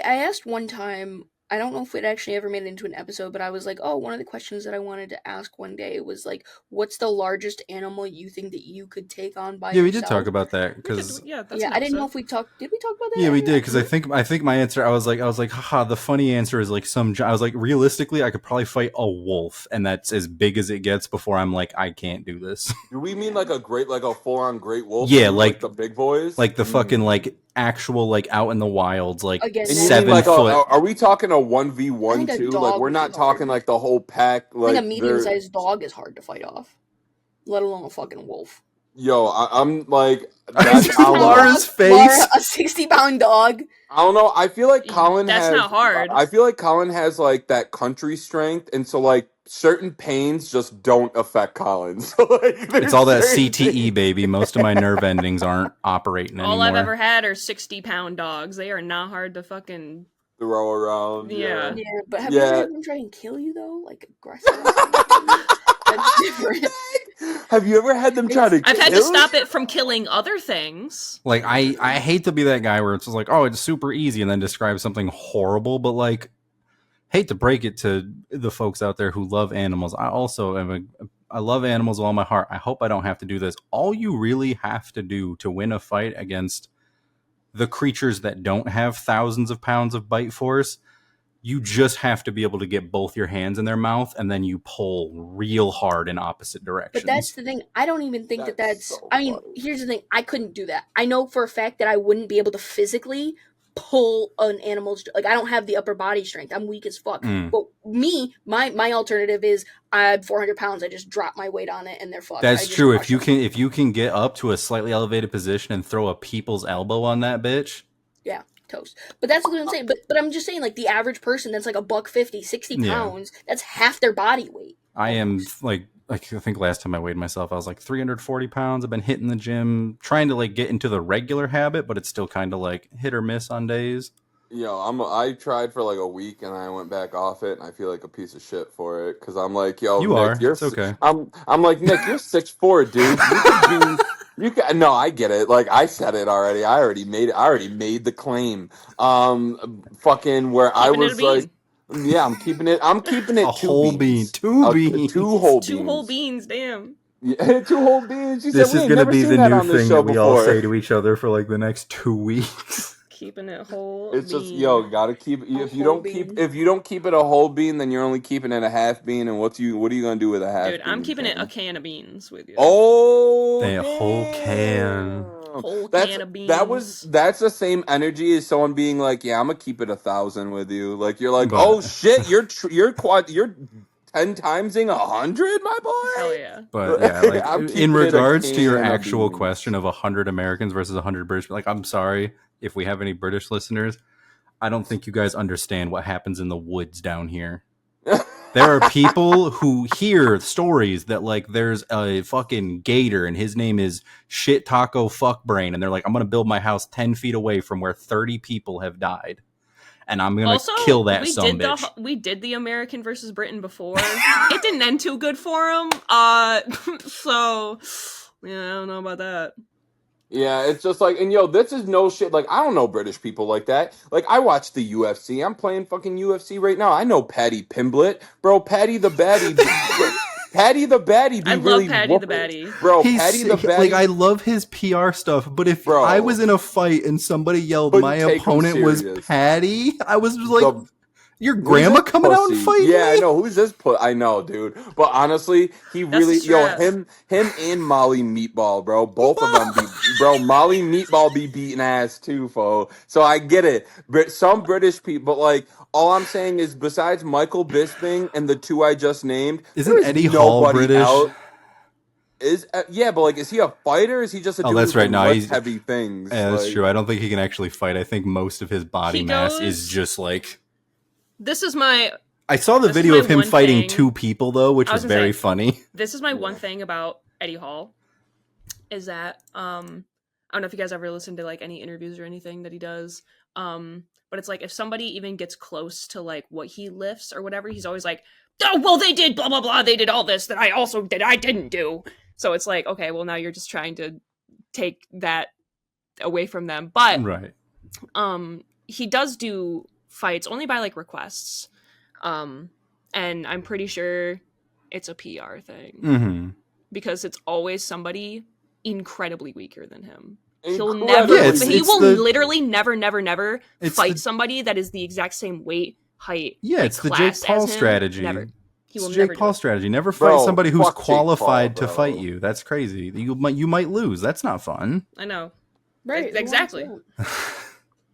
asked one time. I don't know if it actually ever made it into an episode, but I was like, oh, one of the questions that I wanted to ask one day was like, what's the largest animal you think that you could take on by Yeah, we did talk yourself? about that We could, because yeah, that's Yeah, an I didn't know episode. if we talked. Did we talk about that? yeah, we I did because don't I think my answer I was like haha, the funny answer is like I was like, realistically I could probably fight a wolf, and that's as big as it gets before I'm like, I can't do this. Do we mean like a full-on great wolf? Yeah, You mean like the big boys? like the fucking like actual like out in the wilds like Again, And that you mean 7 like foot. are we talking a one v I one think a too? Like dog we're would be not hard. talking like the whole pack. I think a Like they're medium-sized dog is hard to fight off, let alone a fucking wolf. yo. I'm like I that's see I don't know. Laura's Laura, face. a 60-pound dog. I don't know. I feel like Colin That's has. not hard. I feel like Colin has like that country strength, and so like certain pains just don't affect Colin. So like It's there's all that certain CTE, baby. Most of my nerve endings aren't operating All I've ever anymore. had are 60-pound dogs. They are not hard to fucking. throw around. Yeah. Yeah, but have you ever Yeah. had them try and kill you though, like aggressively? That's different. Have you ever had them try to I've had to kill stop you? it from killing other things. Like I hate to be that guy where it's just like, oh, it's super easy, and then describe something horrible, but like, hate to break it to the folks out there who love animals. I also I love animals with all my heart. I hope I don't have to do this. All you really have to do to win a fight against the creatures that don't have thousands of pounds of bite force, you just have to be able to get both your hands in their mouth, and then you pull real hard in opposite directions. But that's the thing. I don't even think That's that's. so I mean, funny. here's the thing. I couldn't do that. I know for a fact that I wouldn't be able to physically pull an animal's. Like, I don't have the upper body strength. I'm weak as fuck. Mm. But me, my alternative is I'm 400 pounds. I just drop my weight on it and they're fucked. That's I just true. crush them. If you can get up to a slightly elevated position and throw a people's elbow on that bitch, Yeah, toast. But that's what I'm saying. But I'm just saying, like, the average person that's like a $150, 60 Yeah. pounds, that's half their body weight. I am almost. like I think last time I weighed myself, I was like 340 pounds. I've been hitting the gym, trying to like get into the regular habit, but it's still kind of like hit or miss on days. Yo, I tried for like a week and I went back off it, and I feel like a piece of shit for it because I'm like, yo, You Nick, are. you're It's okay. I'm like, Nick, you're 6'4", dude. You could be. You can no, I get it. Like I said it already. I already made it. I already made the claim. Fucking where I Keeping it a was like, bean. yeah, I'm keeping it. I'm keeping A it two whole bean, beans. two beans. Two whole Two beans. whole beans, damn. Yeah, two whole beans. She said This we is ain't gonna never be seen the that new on this thing show that we all before. say to each other for like the next 2 weeks. Keeping it whole It's just bean. gotta keep A if you whole don't keep bean. if you don't keep it a whole bean, then you're only keeping it a half bean. And what are you gonna do with a Dude, half I'm bean, keeping it a Shane? can of beans with you. Oh A whole can. damn! Whole can of beans. That's the same energy as someone being like, "Yeah, I'm gonna keep it 1,000 with you." Like you're like, "Oh But shit, you're 10 timesing 100, my Hell boy." yeah. yeah, like I'm in keeping it a regards to your can of actual beans. question of 100 Americans versus 100 British, like I'm sorry if we have any British listeners. I don't think you guys understand what happens in the woods down here. There are people who hear stories that like there's a fucking gator and his name is shit taco fuck brain, and they're like, I'm gonna build my house 10 feet away from where 30 people have died, and I'm gonna Also, kill that sumbitch. we did the American versus Britain before. It didn't end too good for him. So yeah, I don't know about that. Yeah, it's just like, and yo, this is no shit. Like, I don't know British people like that. Like, I watch the UFC. I'm playing fucking UFC right now. I know Paddy Pimblett, bro. Paddy the Baddie I be love really Patty the whooping, Batty. bro. Paddy He's the like, I Baddie, love his PR stuff, but if I was bro. in a fight and somebody yelled my Couldn't take him opponent was serious. Patty, I was just like, The your Who's grandma this coming out and pussy? fighting Yeah, I me? know. Who's this I know, dude. But honestly, he That's the really, strap. him and Molly Meatball, bro. Both of them bro. Molly Meatball be beating ass too, fo. So I get it. But some British people, but like, all I'm saying is, besides Michael Bisping and the two I just named, there Isn't is Eddie Hall nobody British? out. Yeah, but like, is he a fighter? Or is he just a Oh, dude that's who right. can No, lift he's heavy things? yeah, that's Like, true. I don't think he can actually fight. I think most of his body He mass is goes. just like. This is my. I saw the This is video my of him one fighting thing. 2 people though, which I was was gonna very say funny. this is my one yeah. thing about Eddie Hall is that I don't know if you guys ever listen to like any interviews or anything that he does. But it's like if somebody even gets close to like what he lifts or whatever, he's always like, "Oh, well, they did blah blah blah. They did all this that I also did. I didn't do." So it's like, okay, well now you're just trying to take that away from them. But Right. he does do fights only by like requests. And I'm pretty sure it's a PR thing Mm-hmm. because it's always somebody incredibly weaker than him. He'll never, Incredibly Yeah, he it's will the literally never it's fight the somebody that is the exact same weight, height, yeah, like it's the Jake class Paul as him. strategy. Never. He It's will Jake never do Paul it. strategy. Never fight bro, somebody who's fuck Jake Paul, qualified to fight bro. you. That's crazy. You might lose. That's not fun. I know. Right. who wants Exactly. that?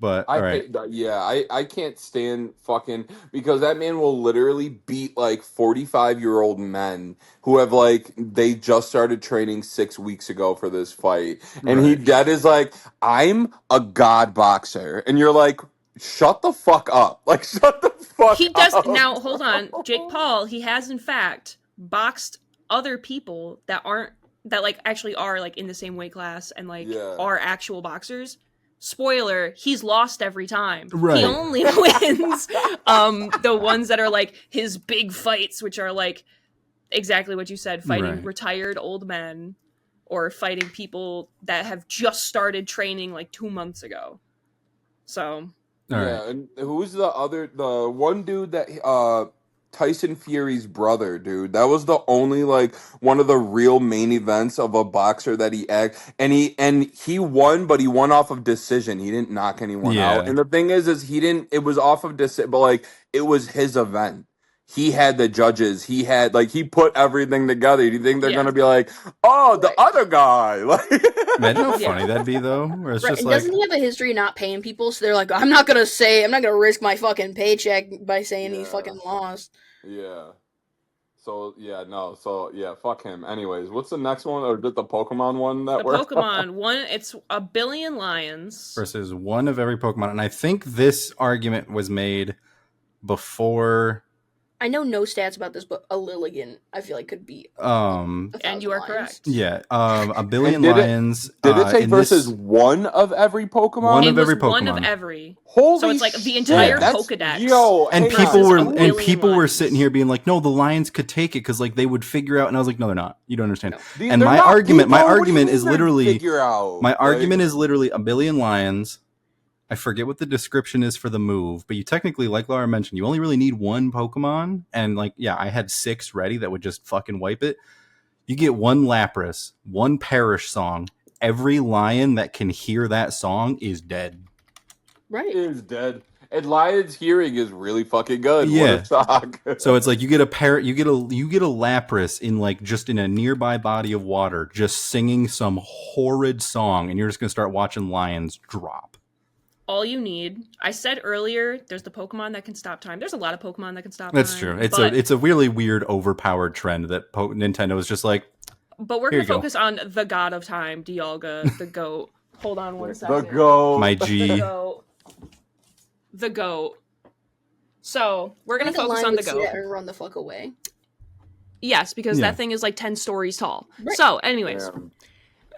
But I all right. hate that. Yeah, I can't stand fucking because that man will literally beat like 45-year-old men who have like they just started training 6 weeks ago for this fight, and Right. that is like, I'm a god boxer, and you're like, shut the fuck up, like shut the fuck He does up, now. Hold on, Jake bro. Paul. He has in fact boxed other people that aren't that like actually are like in the same weight class and like Yeah. are actual boxers. Spoiler: he's lost every time. Right. He only wins the ones that are like his big fights, which are like exactly what you said, fighting Right. retired old men or fighting people that have just started training like 2 months ago. So All Yeah, right. and who's the one dude that Tyson Fury's brother, dude. That was the only like one of the real main events of a boxer that he won, but he won off of decision. He didn't knock anyone out. Yeah. And the thing is he didn't. It was off of decision, but like it was his event. He had the judges. He had like he put everything together. Do you think they're Yeah. gonna be like, oh, the Right. other guy? Like, Imagine how Yeah. funny that'd be though. Where it's Right, just and like doesn't he have a history of not paying people? So they're like, I'm not gonna risk my fucking paycheck by saying he's Yeah. fucking lost. Yeah. So yeah, no. So yeah, fuck him. Anyways, what's the next one? Or did the Pokemon one that the we're Pokemon one, it's a billion lions. versus one of every Pokemon. And I think this argument was made before I know no stats about this, but a Lilligant I feel like could be And you are 1,000 lions. correct. yeah, a billion And did it- lions. Did it say in versus this, one of every Pokemon? One It of was every one of Pokemon. every. Holy So it's like the shit, entire that's- Pokedex. Yo, and hang people versus were a and billion people were lions. sitting here being like, no, the lions could take it because like they would figure out. And I was like, no, they're not. You don't understand. These- And they're my not argument, people. my What do you argument mean is they're literally, figure out? my Like, argument is literally a billion lions. I forget what the description is for the move, but you technically, like Laura mentioned, you only really need one Pokemon. And like, yeah, I had 6 ready that would just fucking wipe it. You get one Lapras, one Perish song. Every lion that can hear that song is dead. Right. Is dead. And Lion's hearing is really fucking good. What Yeah. a shock. So it's like you get a parrot, you get a Lapras in like just in a nearby body of water, just singing some horrid song, and you're just gonna start watching lions drop. All you need. I said earlier, there's the Pokemon that can stop time. There's a lot of Pokemon that can stop That's time. true. It's a really weird, overpowered trend that Nintendo is just like. But we're Here gonna you go. focus on the god of time, Dialga, the goat. Hold on one The second. goat. My The G. goat. The goat. So we're gonna I think a focus lion on the would see goat. that and run the fuck away. Yes, because Yeah. that thing is like 10 stories tall. Right. So, anyways, Damn.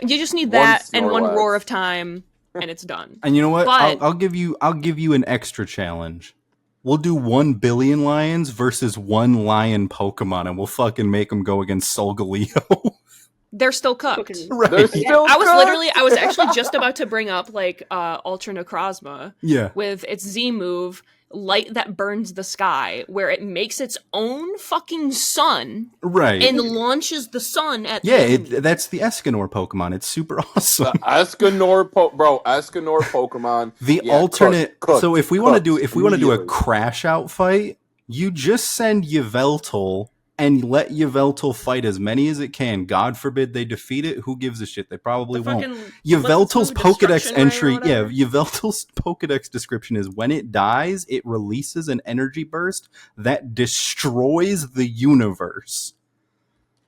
you just need One that and one Snorlax. roar of time, and it's done. And you know what? But- I'll give you an extra challenge. We'll do 1 billion lions versus 1 lion Pokemon, and we'll fucking make them go against Solgaleo. They're still cooked. Fucking- Right. They're still I was cooked? actually just about to bring up like Ultra Necrozma Yeah. with its Z move, Light That Burns the Sky, where it makes its own fucking sun Right. and launches the sun at Yeah, the enemy. that's the Escanor Pokemon. It's super awesome. The Escanor Pokemon. The Yeah, alternate. cooked, So if we want to do a immediately. crash out fight, you just send Yveltal and let Yveltal fight as many as it can. God forbid they defeat it. Who gives a shit? They probably The won't. fucking Yveltal's Blitz Move Pokedex Destruction Ray or entry, whatever. Yveltal's Pokedex description is when it dies, it releases an energy burst that destroys the universe.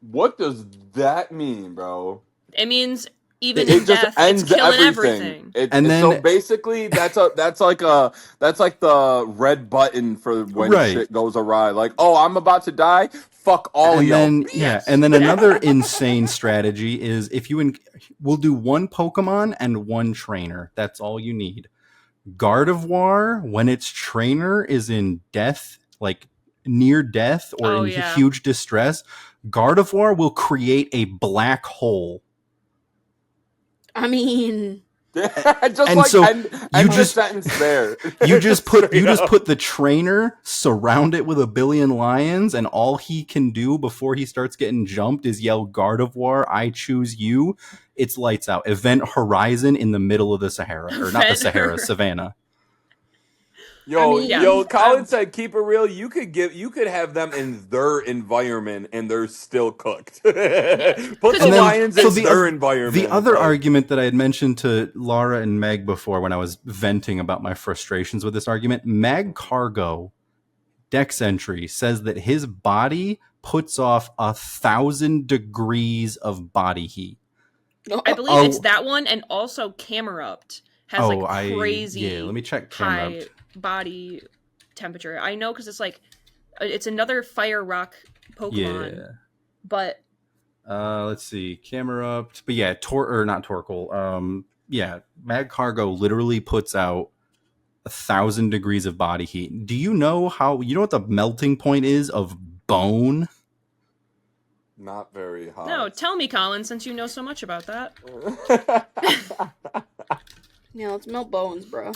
What does that mean, bro? It means even It in just death, ends it's killing everything. everything. And then- so basically, that's like the red button for when Right. shit goes awry. Like, oh, I'm about to die. Fuck all And of y'all. then and then another insane strategy is if you we'll do 1 Pokemon and 1 trainer. That's all you need. Gardevoir, when its trainer is in death, like near death or Oh, in yeah. huge distress, Gardevoir will create a black hole. I mean, just And like so end you the just- sentence there. You just Straight up. put the trainer, surround it with 1 billion lions, and all he can do before he starts getting jumped is yell Gardevoir, I choose you. It's lights out. Event Horizon in the middle of the Sahara. Or not the Event Sahara, Horizon. Savannah. Yo, I mean, yeah. Colin said, "Keep it real." You could have them in their environment, and they're still cooked. Put the And then- lions in so their environment. The other like- argument that I had mentioned to Laura and Meg before when I was venting about my frustrations with this argument, Mag Cargo Dex entry says that his body puts off 1,000 degrees of body heat. I believe it's that one, and also Camerupt has like crazy yeah, let me check high Camerupt. body temperature. I know because it's like it's another fire rock Pokemon, Yeah. but Let's see, Camerupt, but yeah, not Torkoal. Yeah, Mag Cargo literally puts out 1,000 degrees of body heat. Do you know what the melting point is of bone? Not very hot. no, tell me, Colin, since you know so much about that. yeah, let's melt bones, bro.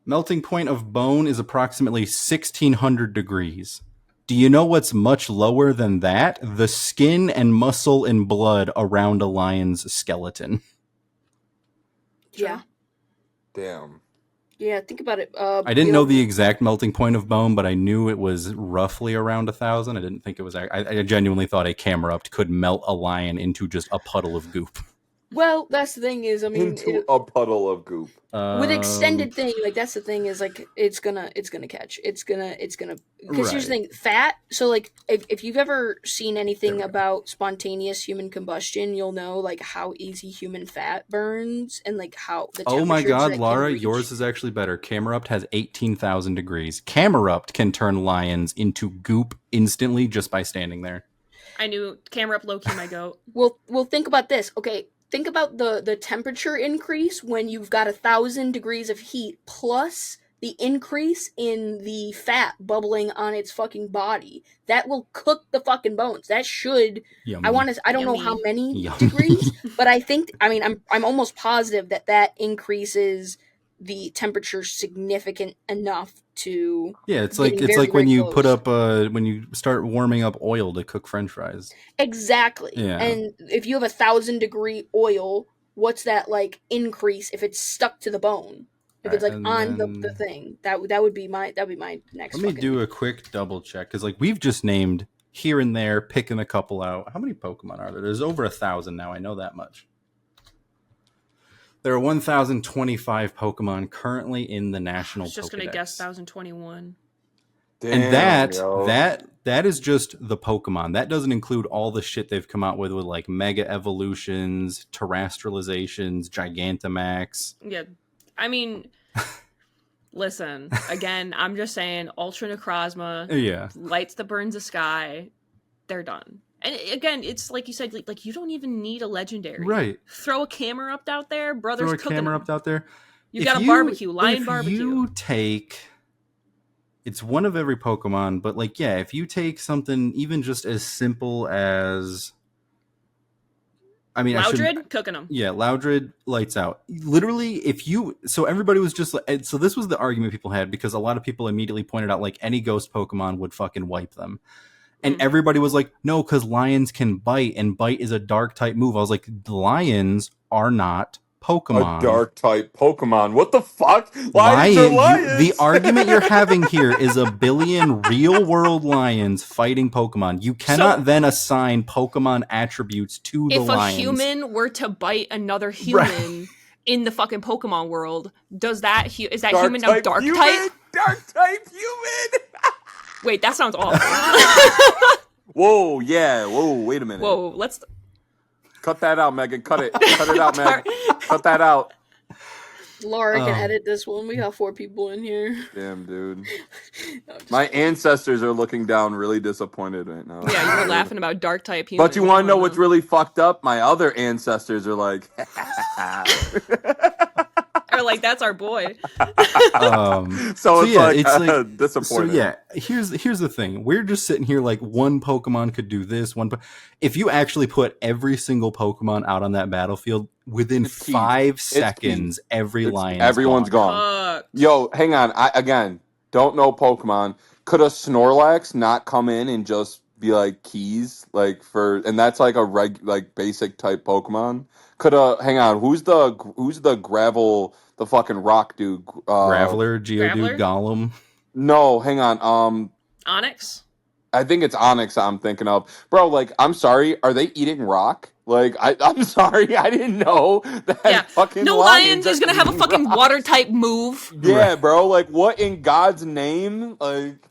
Melting point of bone is approximately 1,600 degrees. Do you know what's much lower than that? The skin and muscle and blood around a lion's skeleton. Yeah. Damn. Yeah, think about it. I didn't know the exact melting point of bone, but I knew it was roughly around 1,000. I didn't think it was. I genuinely thought a Camerupt could melt a lion into just a puddle of goop. Well, that's the thing is, I mean, Into a puddle of goop. with extended thing, like that's the thing is like it's gonna catch. It's gonna because here's the thing, fat. So like if you've ever seen anything about spontaneous human combustion, you'll know like how easy human fat burns and like how the Oh my temperatures god, that Laura, can reach. yours is actually better. Camerupt has 18,000 degrees. Camerupt can turn lions into goop instantly just by standing there. I knew Camerupt low-key my goat. Well, think about this. Okay, think about the temperature increase when you've got 1,000 degrees of heat plus the increase in the fat bubbling on its fucking body. That will cook the fucking bones. That should. Yummy. I don't know Yummy. how many Yummy. degrees, but I think. I mean, I'm almost positive that increases the temperature significant enough to Yeah, it's getting like very, when very you put close. up when you start warming up oil to cook French fries. Exactly. Yeah. And if you have 1,000-degree oil, what's that like increase if it's stuck to the bone? If it's like And on the then thing, that would be my next. let me fucking do a quick double check because like we've just named here and there, picking a couple out. How many Pokemon are there? There's over 1,000 now. I know that much. There are 1,025 Pokemon currently in the I national was just Pokedex. gonna guess 1,021. Damn, And yo. that is just the Pokemon. That doesn't include all the shit they've come out with like Mega Evolutions, Terrestrializations, Gigantamax. Yeah, I mean, listen. Again, I'm just saying, Ultra Necrozma, Yeah. lights that burns the sky. They're done. And again, it's like you said, like you don't even need a legendary. Right. Throw a camera up out there, brothers. Throw a cooking camera them. up out there. You got a barbecue, lion if barbecue. you take, it's one of every Pokemon, but like, yeah, if you take something even just as simple as, I mean, Loudred, cooking them. Yeah, Loudred, lights out. Literally, if you, so everybody was just like, so this was the argument people had because a lot of people immediately pointed out like any ghost Pokemon would fucking wipe them. And everybody was like, no, because lions can bite, and bite is a dark type move. I was like, lions are not Pokemon. A dark type Pokemon. What the fuck? Lions are lions. The argument you're having here is a billion real world lions fighting Pokemon. You cannot then assign Pokemon attributes to the lions. If a human were to bite another human in the fucking Pokemon world, is that human now dark type? Dark type human. Wait, that sounds awful. Whoa, yeah. Whoa, wait a minute. Whoa, let's cut that out, Megan. Cut it. Cut it out, Megan. Cut that out. Laura can edit this one. We got 4 people in here. Damn, dude. My ancestors are looking down really disappointed right now. Yeah, you were laughing about dark type human. But you want to know what's really fucked up? My other ancestors are like, or like, that's our boy. so it's yeah, like disappointing. So yeah, here's the thing. We're just sitting here like one Pokemon could do this. If you actually put every single Pokemon out on that battlefield, within 5 seconds, everyone's gone. Yo, hang on. I again don't know Pokemon. Could a Snorlax not come in and just be like keys, like and that's like a basic type Pokemon? Could hang on? Who's the gravel? The fucking rock dude. Graveler, Geodude, Golem. No, hang on. Onyx. I think it's Onyx I'm thinking of. Bro, like, I'm sorry, are they eating rock? Like, I'm sorry, I didn't know that fucking no lions is gonna have a fucking rock. Water type move. Yeah, bro, like, what in God's name? Like...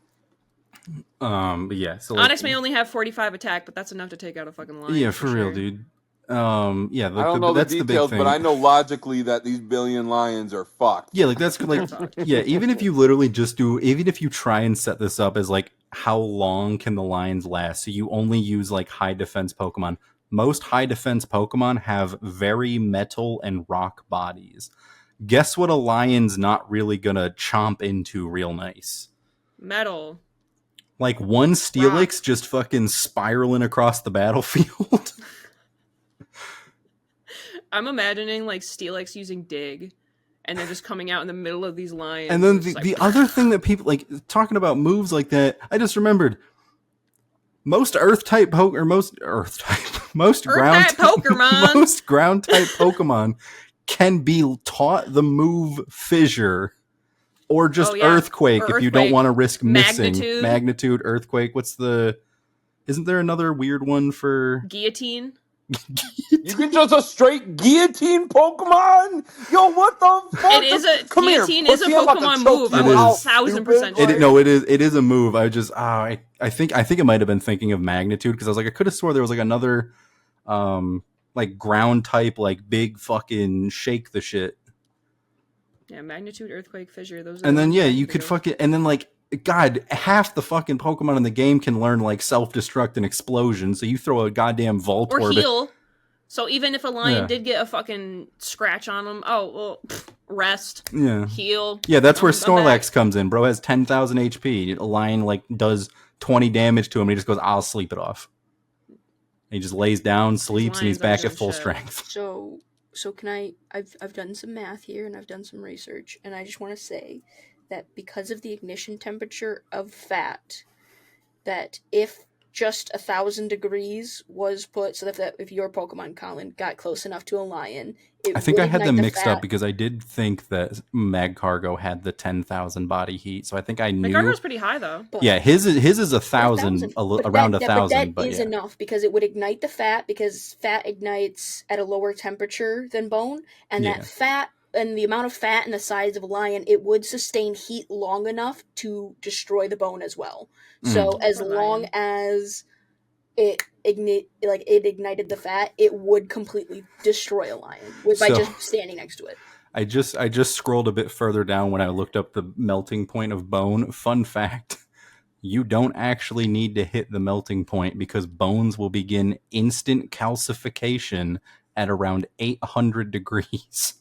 But yeah. So Onyx may only have 45 attack, but that's enough to take out a fucking lion. Yeah, for real, dude. Yeah, I don't know the details, but I know logically that these billion lions are fucked. Yeah, like that's like yeah. Even if you literally even if you try and set this up as like how long can the lions last, so you only use like high defense Pokemon. Most high defense Pokemon have very metal and rock bodies. Guess what? A lion's not really gonna chomp into real nice. Metal. Like one Steelix just fucking spiraling across the battlefield. I'm imagining like Steelix using Dig, and then just coming out in the middle of these lions. And then the other thing that people like talking about moves like that, I just remembered most ground type Pokemon can be taught the move Fissure or just Earthquake if you don't want to risk missing Magnitude, Earthquake. Isn't there another weird one for Guillotine? You can just a straight guillotine Pokemon? Yo, what the fuck? Guillotine is a Pokemon move. I'm 1,000% sure. It is a move. I just I think it might have been thinking of Magnitude because I was like I could have swore there was like another like ground type like big fucking shake the shit. Yeah, Magnitude, Earthquake, Fissure, those are and then you could fucking and then like God, half the fucking Pokemon in the game can learn like self-destruct and explosion, so you throw a goddamn Voltorb or heal. So even if a lion did get a fucking scratch on him, rest, heal. Yeah, that's where Snorlax comes in. Bro has 10,000 HP. A lion like does 20 damage to him, and he just goes, "I'll sleep it off." And he just lays down, sleeps, and he's back at full strength. So can I've done some math here and I've done some research, and I just want to say that because of the ignition temperature of fat, that if just 1,000 degrees was put, so that if your Pokemon Colin got close enough to a lion, it I think would I had ignite them the mixed fat. up because I did think that Magcargo had the 10,000 body heat, so I think I knew. McGargo's pretty high though. But Yeah, his is 1,000, around But 1,000. that is Yeah, enough because it would ignite the fat, because fat ignites at a lower temperature than bone, and Yeah. that fat and the amount of fat in the size of a lion, it would sustain heat long enough to destroy the bone as well. So as Poor long lion. as it ignited the fat, it would completely destroy a lion by So- just standing next to it. I just scrolled a bit further down when I looked up the melting point of bone. Fun fact: you don't actually need to hit the melting point because bones will begin instant calcification at around 800 degrees.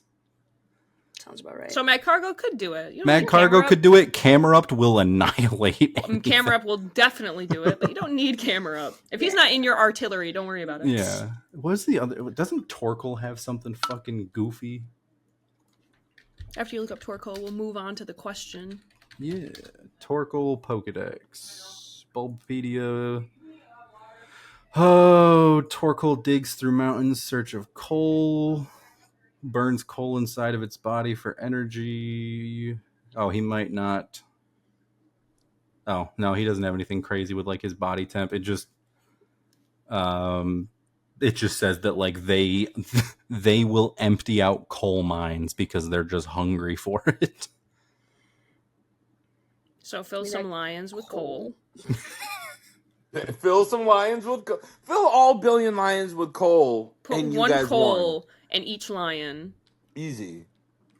Sounds about right. So Magcargo could do it. You don't need Magcargo could do it. Camerupt will annihilate anything. Camerupt will definitely do it, but you don't need Camerupt. If he's not in your artillery, don't worry about it. Yeah. What's the other? Doesn't Torkoal have something fucking goofy? After you look up Torkoal, we'll move on to the question. Yeah. Torkoal Pokedex. Bulbapedia. Oh, Torkoal digs through mountains, search of coal. Burns coal inside of its body for energy. Oh, he might not. Oh, no, he doesn't have anything crazy with like his body temp. It just says that like they will empty out coal mines because they're just hungry for it. So fill some lions with coal. Fill some lions with fill all billion lions with coal. Put and you one guys coal won. in each lion. Easy.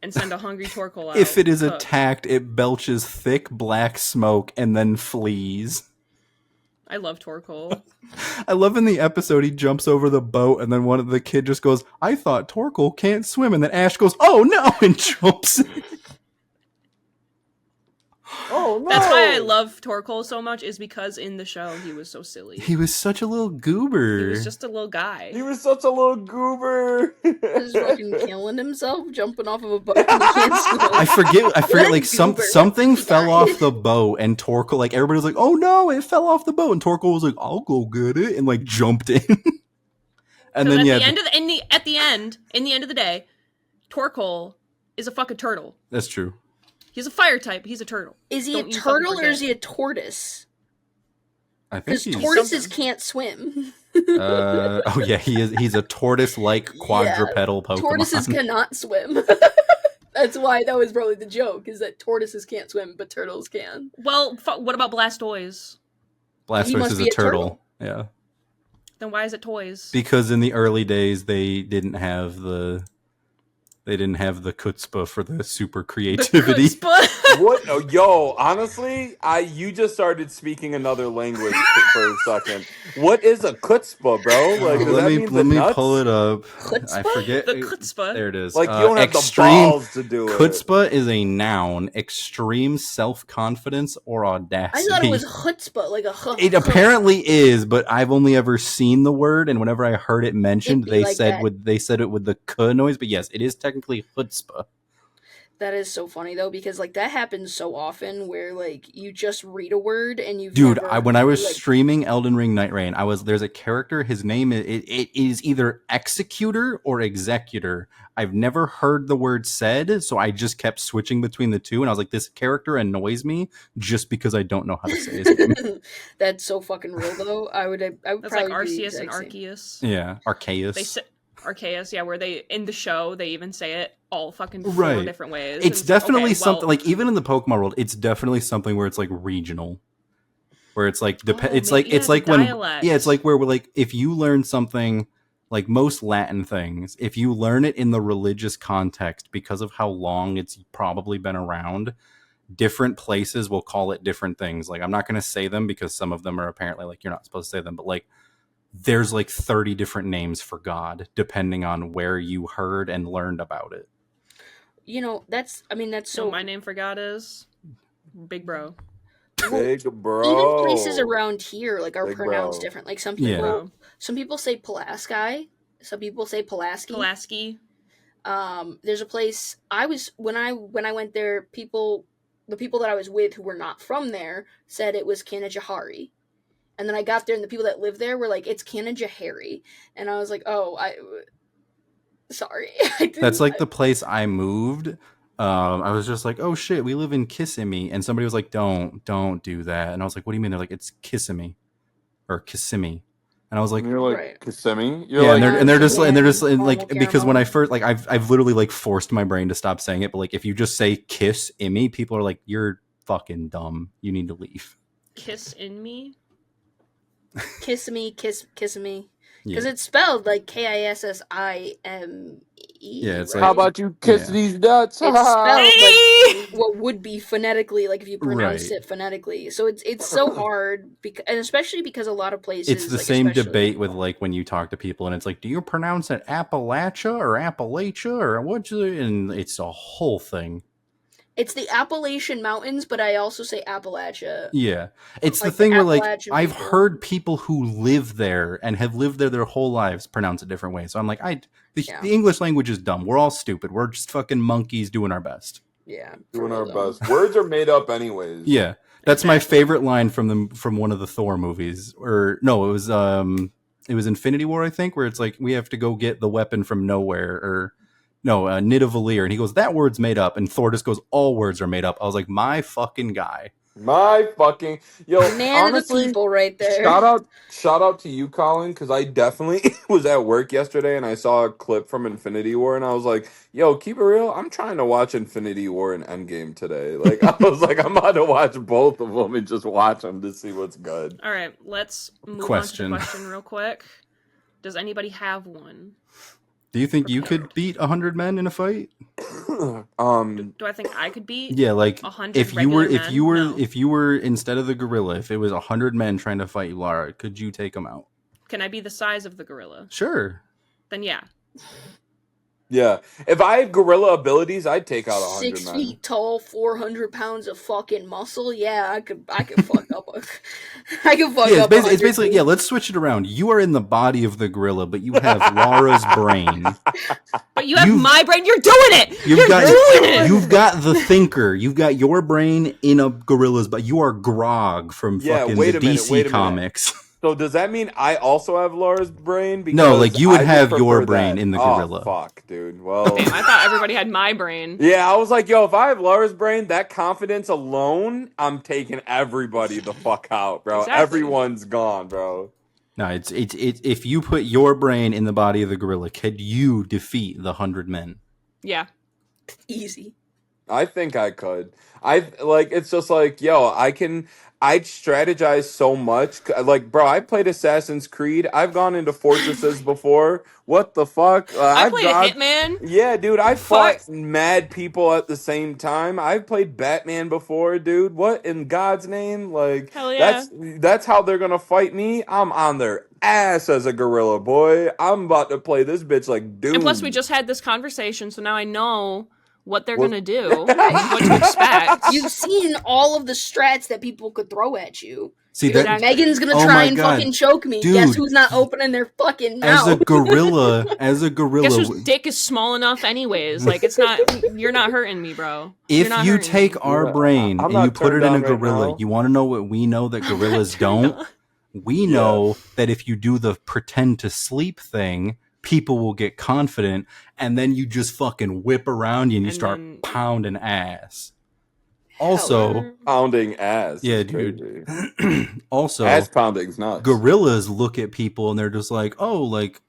And send a hungry Torkoal out. If it is cooked. attacked, it belches thick black smoke and then flees. I love Torkoal. I love in the episode he jumps over the boat and then one of the kid just goes, "I thought Torkoal can't swim," and then Ash goes, "Oh no," and jumps in. Oh no! That's why I love Torkoal so much, is because in the show he was so silly. He was such a little goober. He was just a little guy. He was such a little goober. Just fucking killing himself, jumping off of a boat. And he can't swim. I forget. Like goober. something fell off the boat, and Torkoal, like everybody was like, "Oh no, it fell off the boat," and Torkoal was like, "I'll go get it," and like jumped in. And then at the end of the day, Torkoal is a fucking turtle. That's true. He's a fire type. He's a turtle. Is he a turtle or is he a tortoise? I think Because he's tortoises can't swim. oh yeah, he is. He's a tortoise-like quadrupedal Pokemon. Tortoises cannot swim. That's why that was probably the joke, is that tortoises can't swim, but turtles can. Well, what about Blastoise? Blastoise is a turtle. Yeah. Then why is it toys? Because in the early days they didn't have the chutzpah for the super creativity. What? Oh, yo, honestly, you just started speaking another language for a second. What is a chutzpah, bro? Like, does that mean let me nuts? pull it up. Chutzpah? I forget. The chutzpah. There it is. Like, you don't have the balls to do it. Chutzpah is a noun. Extreme self-confidence or audacity. I thought it was chutzpah, like a It apparently is, but I've only ever seen the word, and whenever I heard it mentioned, they said it with the k noise. But yes, it is technically chutzpah. That is so funny though, because like that happens so often where like you just read a word and you. When I was streaming Elden Ring Night Rain, there's a character. His name it is either executor or executor. I've never heard the word said, so I just kept switching between the two, and I was like, this character annoys me just because I don't know how to say his name. That's so fucking real though. I would That's probably like Arceus and Arceus. Yeah, Arceus. They say Arceus, yeah, where they in the show they even say it all fucking 4 different ways. It's definitely something like even in the Pokemon world, it's definitely something where it's like regional, where it's like it's like when it's like where we're like if you learn something like most Latin things, if you learn it in the religious context because of how long it's probably been around, different places will call it different things. Like I'm not going to say them because some of them are apparently like you're not supposed to say them, but like there's like 30 different names for God depending on where you heard and learned about it. You know, that's so. My name for God is Big Bro. Big Bro. Even places around here like are pronounced different. Like some people say Pulaski, some people say Pulaski. Pulaski. There's a place I was when I went there. The people that I was with who were not from there said it was Kanajahari. And then I got there, and the people that live there were like, "It's Kanajahari," and I was like, "Oh, sorry." I didn't. That's like the place I moved. I was just like, oh shit, we live in Kissimmee, and somebody was like, don't do that, and I was like, what do you mean? They're like, it's Kissimmee or Kissimmee, and I was like, And you're like Right. Kissimmee. You're yeah, like, and they're just Caramel like because when I caramel. first like I've literally like forced my brain to stop saying it, but like if you just say kiss immy, people are like, you're fucking dumb, you need to leave. Kiss in me. Kiss me, kiss me, Yeah, because it's spelled like Kissime. Yeah, it's right? how like- about you kiss yeah. these nuts? It's spelled Hey! like what would be phonetically, like if you pronounced Right. it phonetically. So it's so hard, and especially because a lot of places It's the like, same especially- debate with like when you talk to people and it's like, do you pronounce it Appalachia or Appalachia or what? And it's a whole thing. It's the Appalachian Mountains, but I also say Appalachia. Yeah, it's Like the thing the where like Appalachian I've people. heard people who live there and have lived there their whole lives pronounce it different ways. So I'm like, Yeah. the English language is dumb. We're all stupid. We're just fucking monkeys doing our best. Yeah, Doing for our real, though. best. Words are made up anyways. Yeah, that's my Exactly. favorite line from one of the Thor movies. Or no, it was Infinity War, I think, where it's like we have to go get the weapon from nowhere, or no, Nidavellir, and he goes, that word's made up, and Thor just goes, all words are made up. I was like, my fucking guy. My fucking yo, Man honestly, of the people, right there. shout out to you, Colin, because I definitely was at work yesterday and I saw a clip from Infinity War and I was like, yo, keep it real. I'm trying to watch Infinity War and Endgame today. Like I was like, I'm about to watch both of them and just watch them to see what's good. All right, let's move Question. on to the question real quick. Does anybody have one? Do you think you could beat 100 men in a fight? Do I think I could beat? Yeah, like 100 if you were regular men? No. if you were instead of the gorilla, if it was 100 men trying to fight you, Lara, could you take them out? Can I be the size of the gorilla? Sure. Then yeah. Yeah. If I had gorilla abilities, I'd take out 100 6 men. feet tall, 400 pounds of fucking muscle. Yeah, I could fuck up. I could fuck Yeah, up. it's 100 basically people. yeah. Let's switch it around. You are in the body of the gorilla, but you have Lara's brain. But you have You've- my brain. You're doing it. You've You're got doing it. you've got the thinker. You've got your brain in a gorilla's, but you are Grog from Yeah, fucking wait the a minute, DC wait a minute. comics. So does that mean I also have Laura's brain? Because No, like, you would I have your prefer brain that. in the Oh, gorilla. fuck, dude. Well, Damn, I thought everybody had my brain. yeah, I was like, yo, if I have Laura's brain, that confidence alone, I'm taking everybody the fuck out, bro. Exactly. Everyone's gone, bro. No, it's if you put your brain in the body of the gorilla, could you defeat the 100 men? Yeah. Easy. I think I could. It's just like, yo, I'd strategize so much. Like, bro, I played Assassin's Creed. I've gone into fortresses before. What the fuck? I played a Hitman. Yeah, dude, I Fuck. fought mad people at the same time. I've played Batman before, dude. What in God's name? Like, Hell yeah. that's how they're gonna fight me. I'm on their ass as a gorilla, boy. I'm about to play this bitch like dude. And plus, we just had this conversation, so now I know what they're What- gonna do, what to expect. You've seen all of the strats that people could throw at you. See You're that like, Megan's gonna Oh try my and God. fucking choke me. Dude. Guess who's not opening their fucking as a mouth? gorilla, Guess whose dick is small enough, anyways? Like, it's not. You're not hurting me, bro. You're if not you hurting take me. our Yeah, brain I'm and not you put it turned in a on right gorilla, now. you want to know what we know that gorillas Turned don't? on. We know that if you do the pretend to sleep thing, people will get confident, and then you just fucking whip around you and you And start then- pounding ass. Hell Also, pounding ass. yeah, It's dude. crazy. also, Ass pounding's nuts. gorillas look at people and they're just like, oh, like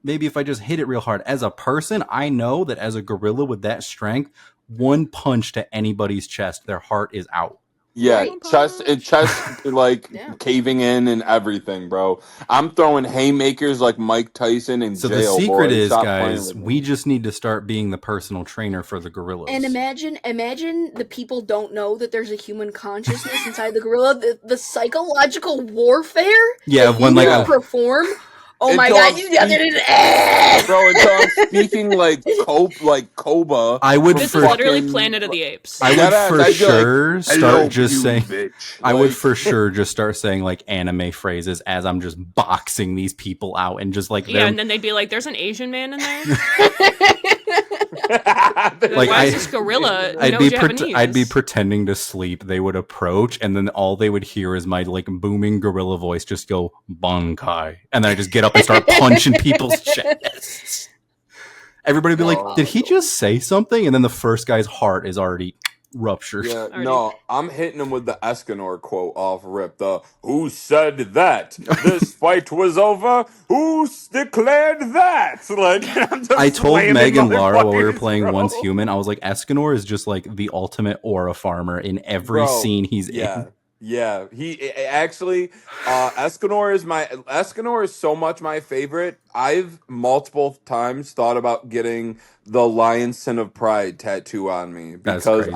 maybe if I just hit it real hard. As a person, I know that as a gorilla with that strength, one punch to anybody's chest, their heart is out. Yeah, Right. chest like Yeah. caving in and everything, bro. I'm throwing haymakers like Mike Tyson in So jail. the secret boy. is, Stop playing guys, with me. we just need to start being the personal trainer for the gorillas. And imagine the people don't know that there's a human consciousness inside the gorilla. The psychological warfare Yeah, that when you like Yeah. can perform. Oh my Until god, I'm you got speak- it! Bro, until I'm speaking like Koba. I would This for is literally fucking- Planet of the Apes. I would Deadass, for I'd be like, sure "Hello, start just you saying. bitch." I would Like- for sure just start saying like anime phrases as I'm just boxing these people out and just like Yeah, them. and then they'd be like, "There's an Asian man in there." Like, Why I- is this gorilla I'd no be Japanese? I'd be pretending to sleep. They would approach, and then all they would hear is my like booming gorilla voice just go "Bankai," and then I just get up and start punching people's chests. Everybody would be like, "Did he just say something?" And then the first guy's heart is already ruptured. Yeah, Already. no, I'm hitting him with the Escanor quote off rip. The "Who said that? This fight was over. Who declared that?" Like, I'm just I told slamming Meg and Lara while we were motherfuckers, playing bro. Once Human, I was like, Escanor is just like the ultimate aura farmer in every Bro, scene he's yeah. in. Yeah, actually Escanor is so much my favorite. I've multiple times thought about getting the Lion Sin of Pride tattoo on me That's because crazy.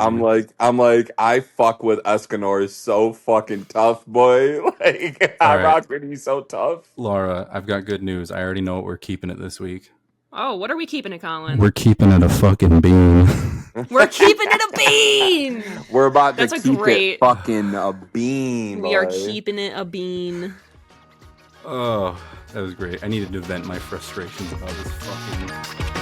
I'm like I fuck with Escanor is so fucking tough, boy. Like I right. rock with he's so tough. Laura, I've got good news. I already know what we're keeping it this week. Oh, what are we keeping it, Colin? We're keeping it a fucking bean. We're keeping it a bean. We're about That's to a keep great- it fucking a bean. We are boy. keeping it a bean. Oh, that was great. I needed to vent my frustrations about this fucking